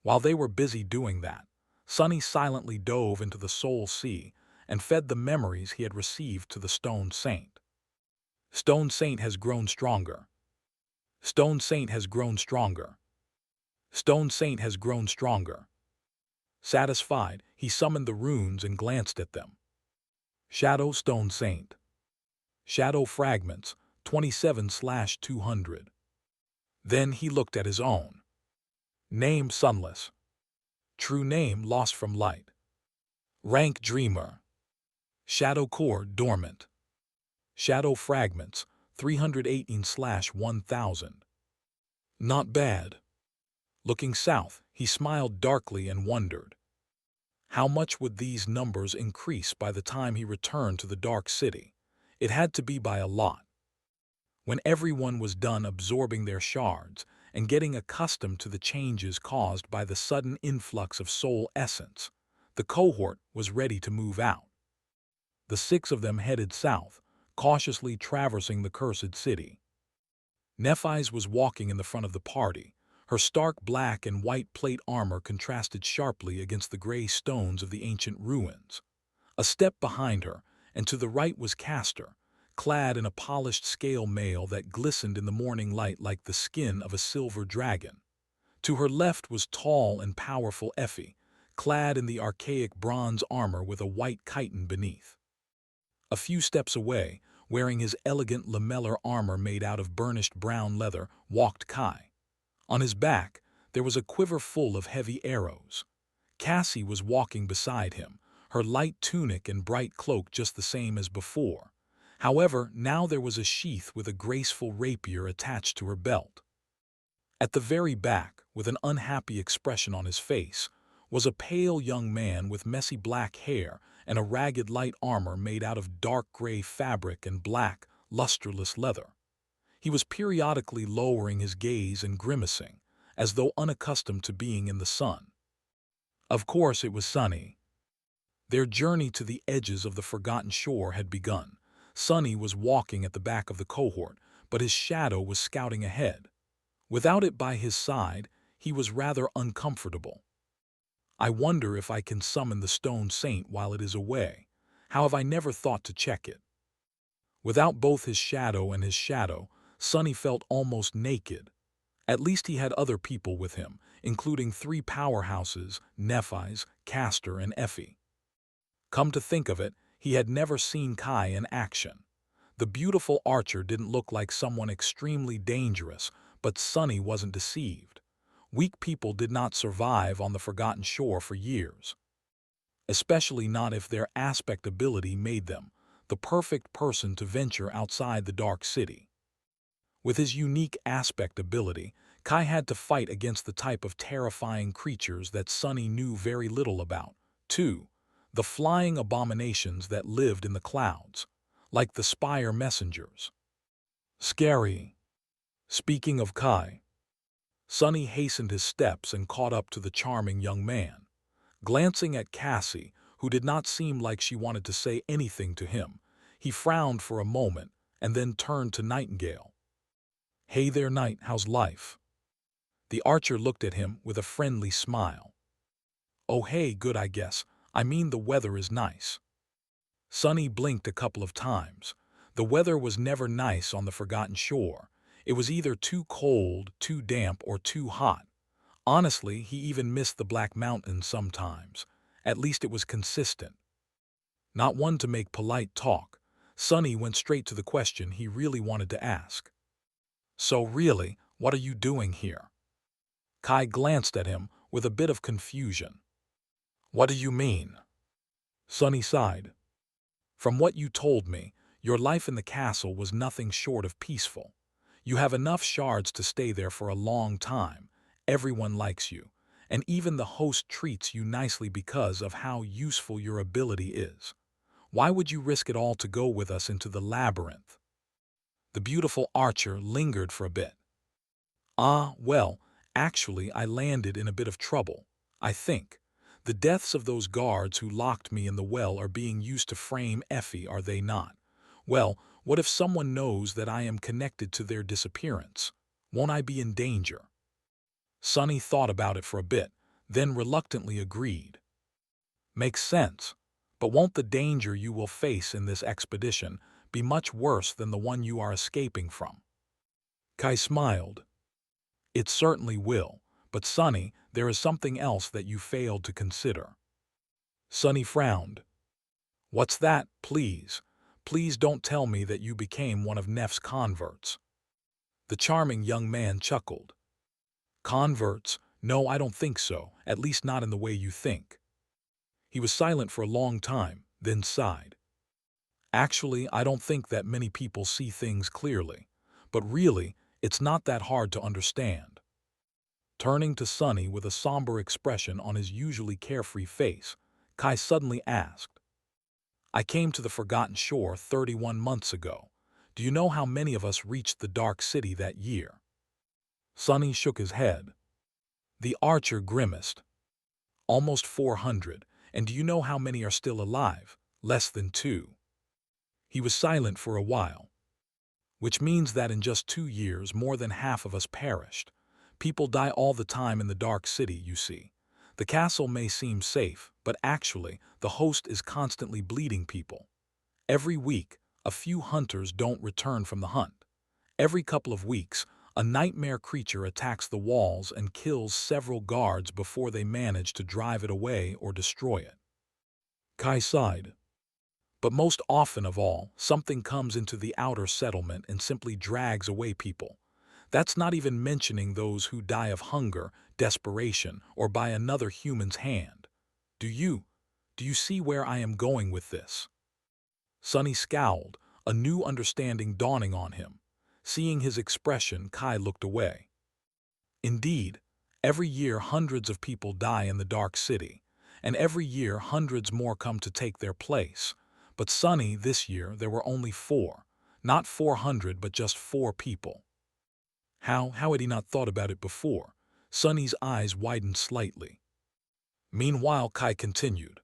A: While they were busy doing that, Sonny silently dove into the soul sea and fed the memories he had received to the Stone Saint. Stone Saint has grown stronger. Stone Saint has grown stronger. Stone Saint has grown stronger. Satisfied, he summoned the runes and glanced at them. Shadow Stone Saint. Shadow fragments, 27/200. Then he looked at his own. Name sunless. True name lost from light. Rank dreamer. Shadow core dormant. Shadow fragments, 318/1000. Not bad. Looking south, he smiled darkly and wondered. How much would these numbers increase by the time he returned to the Dark City? It had to be by a lot. When everyone was done absorbing their shards and getting accustomed to the changes caused by the sudden influx of soul essence, the cohort was ready to move out. The 6 of them headed south, cautiously traversing the cursed city. Nephis was walking in the front of the party. Her stark black and white plate armor contrasted sharply against the gray stones of the ancient ruins. A step behind her, and to the right was Castor, clad in a polished scale mail that glistened in the morning light like the skin of a silver dragon. To her left was tall and powerful Effie, clad in the archaic bronze armor with a white chiton beneath. A few steps away, wearing his elegant lamellar armor made out of burnished brown leather, walked Kai. On his back, there was a quiver full of heavy arrows. Cassie was walking beside him, her light tunic and bright cloak just the same as before. However, now there was a sheath with a graceful rapier attached to her belt. At the very back, with an unhappy expression on his face, was a pale young man with messy black hair and a ragged light armor made out of dark gray fabric and black, lusterless leather. He was periodically lowering his gaze and grimacing, as though unaccustomed to being in the sun. Of course it was sunny. Their journey to the edges of the forgotten shore had begun. Sunny was walking at the back of the cohort, but his shadow was scouting ahead. Without it by his side, he was rather uncomfortable. I wonder if I can summon the stone saint while it is away. How have I never thought to check it? Without both his shadow and his shadow, Sunny felt almost naked. At least he had other people with him, including 3 powerhouses, Nephis, Castor, and Effie. Come to think of it, he had never seen Kai in action. The beautiful archer didn't look like someone extremely dangerous, but Sunny wasn't deceived. Weak people did not survive on the Forgotten Shore for years. Especially not if their aspect ability made them the perfect person to venture outside the Dark City. With his unique aspect ability, Kai had to fight against the type of terrifying creatures that Sunny knew very little about. 2. The flying abominations that lived in the clouds, like the spire messengers. Scary. Speaking of Kai, Sunny hastened his steps and caught up to the charming young man. Glancing at Cassie, who did not seem like she wanted to say anything to him, he frowned for a moment and then turned to Nightingale. "Hey there, Knight, how's life?" The archer looked at him with a friendly smile. "Oh hey, good I guess. I mean the weather is nice." Sunny blinked a couple of times. The weather was never nice on the Forgotten Shore. It was either too cold, too damp, or too hot. Honestly, he even missed the Black Mountains sometimes. At least it was consistent. Not one to make polite talk, Sunny went straight to the question he really wanted to ask. "So really, what are you doing here?" Kai glanced at him with a bit of confusion. "What do you mean?" Sunny sighed. "From what you told me, your life in the castle was nothing short of peaceful. You have enough shards to stay there for a long time. Everyone likes you, and even the host treats you nicely because of how useful your ability is. Why would you risk it all to go with us into the labyrinth?" The beautiful archer lingered for a bit. Well, actually I landed in a bit of trouble, I think. The deaths of those guards who locked me in the well are being used to frame Effie, are they not? Well, what if someone knows that I am connected to their disappearance? Won't I be in danger?" Sunny thought about it for a bit, then reluctantly agreed. "Makes sense. But won't the danger you will face in this expedition be much worse than the one you are escaping from?" Kai smiled. "It certainly will, but Sunny, there is something else that you failed to consider." Sunny frowned. "What's that, please?" Please don't tell me that you became one of Neff's converts." The charming young man chuckled. "Converts? No, I don't think so, at least not in the way you think." He was silent for a long time, then sighed. "Actually, I don't think that many people see things clearly. But really, it's not that hard to understand." Turning to Sonny with a somber expression on his usually carefree face, Kai suddenly asked, "I came to the Forgotten Shore 31 months ago. Do you know how many of us reached the Dark City that year?" Sonny shook his head. The archer grimaced. "Almost 400, and do you know how many are still alive? Less than 2. He was silent for a while. "Which means that in just 2 years more than half of us perished. People die all the time in the Dark City, you see. The castle may seem safe, but actually, the host is constantly bleeding people. Every week, a few hunters don't return from the hunt. Every couple of weeks, a nightmare creature attacks the walls and kills several guards before they manage to drive it away or destroy it." Kai sighed. "But most often of all, something comes into the outer settlement and simply drags away people. That's not even mentioning those who die of hunger, desperation, or by another human's hand. Do you see where I am going with this?" Sonny scowled, a new understanding dawning on him. Seeing his expression, Kai looked away. "Indeed, every year hundreds of people die in the Dark City, and every year hundreds more come to take their place. But Sonny, this year there were only 4. Not 400, but just 4 people." How had he not thought about it before? Sonny's eyes widened slightly. Meanwhile, Kai continued.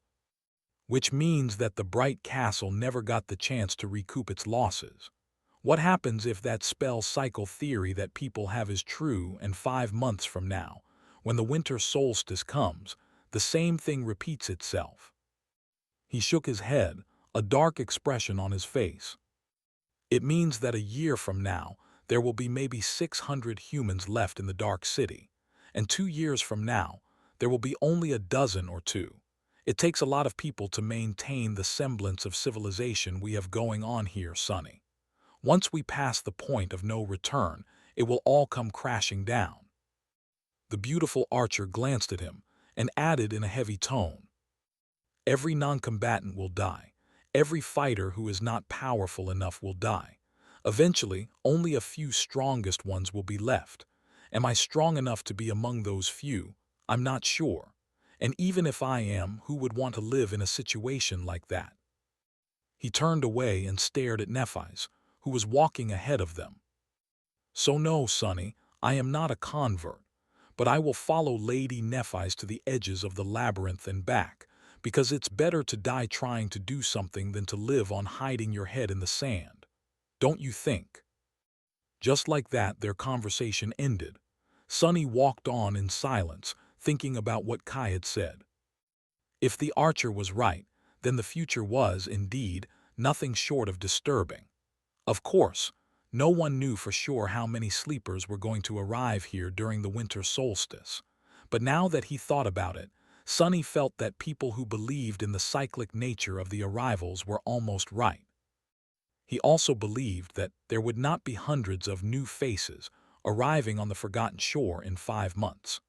A: "Which means that the Bright Castle never got the chance to recoup its losses. What happens if that spell cycle theory that people have is true, and 5 months from now, when the winter solstice comes, the same thing repeats itself?" He shook his head, a dark expression on his face. "It means that a year from now, there will be maybe 600 humans left in the Dark City, and 2 years from now, there will be only a dozen or 2. It takes a lot of people to maintain the semblance of civilization we have going on here, Sonny. Once we pass the point of no return, it will all come crashing down." The beautiful archer glanced at him and added in a heavy tone, "Every non-combatant will die. Every fighter who is not powerful enough will die. Eventually, only a few strongest ones will be left. Am I strong enough to be among those few? I'm not sure. And even if I am, who would want to live in a situation like that?" He turned away and stared at Nephi's, who was walking ahead of them. "So no, Sonny, I am not a convert, but I will follow Lady Nephi's to the edges of the labyrinth and back, because it's better to die trying to do something than to live on hiding your head in the sand. Don't you think?" Just like that, their conversation ended. Sonny walked on in silence, thinking about what Kai had said. If the archer was right, then the future was, indeed, nothing short of disturbing. Of course, no one knew for sure how many sleepers were going to arrive here during the winter solstice. But now that he thought about it, Sonny felt that people who believed in the cyclic nature of the arrivals were almost right. He also believed that there would not be hundreds of new faces arriving on the Forgotten Shore in 5 months.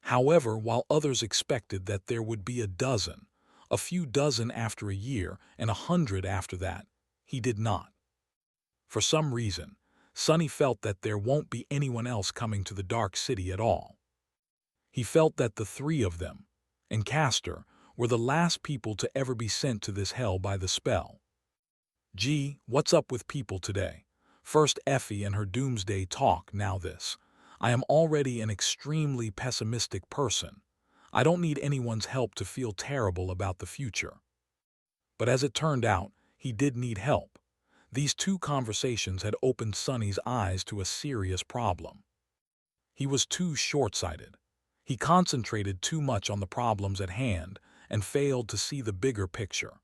A: However, while others expected that there would be a dozen, a few dozen after a year, and 100 after that, he did not. For some reason, Sonny felt that there won't be anyone else coming to the Dark City at all. He felt that the 3 of them, and Castor, were the last people to ever be sent to this hell by the spell. Gee, what's up with people today? First Effie and her doomsday talk, now this. I am already an extremely pessimistic person. I don't need anyone's help to feel terrible about the future. But as it turned out, he did need help. These 2 conversations had opened Sonny's eyes to a serious problem. He was too short-sighted. He concentrated too much on the problems at hand and failed to see the bigger picture.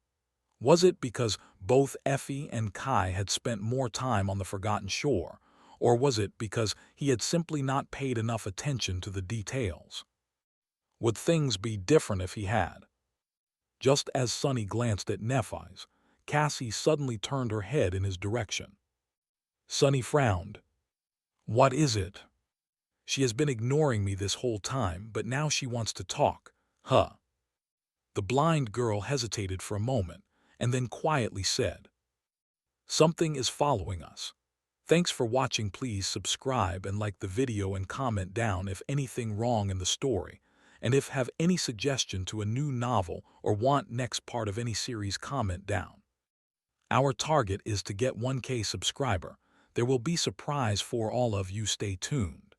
A: Was it because both Effie and Kai had spent more time on the Forgotten Shore, or was it because he had simply not paid enough attention to the details? Would things be different if he had? Just as Sonny glanced at Nephi's, Cassie suddenly turned her head in his direction. Sunny frowned. "What is it?" "She has been ignoring me this whole time, but now she wants to talk. Huh." The blind girl hesitated for a moment, and then quietly said, "Something is following us." Thanks for watching. Please subscribe and like the video and comment down if anything wrong in the story. And if have any suggestion to a new novel or want next part of any series, comment down. Our target is to get 1K subscriber. There will be surprise for all of you. Stay tuned.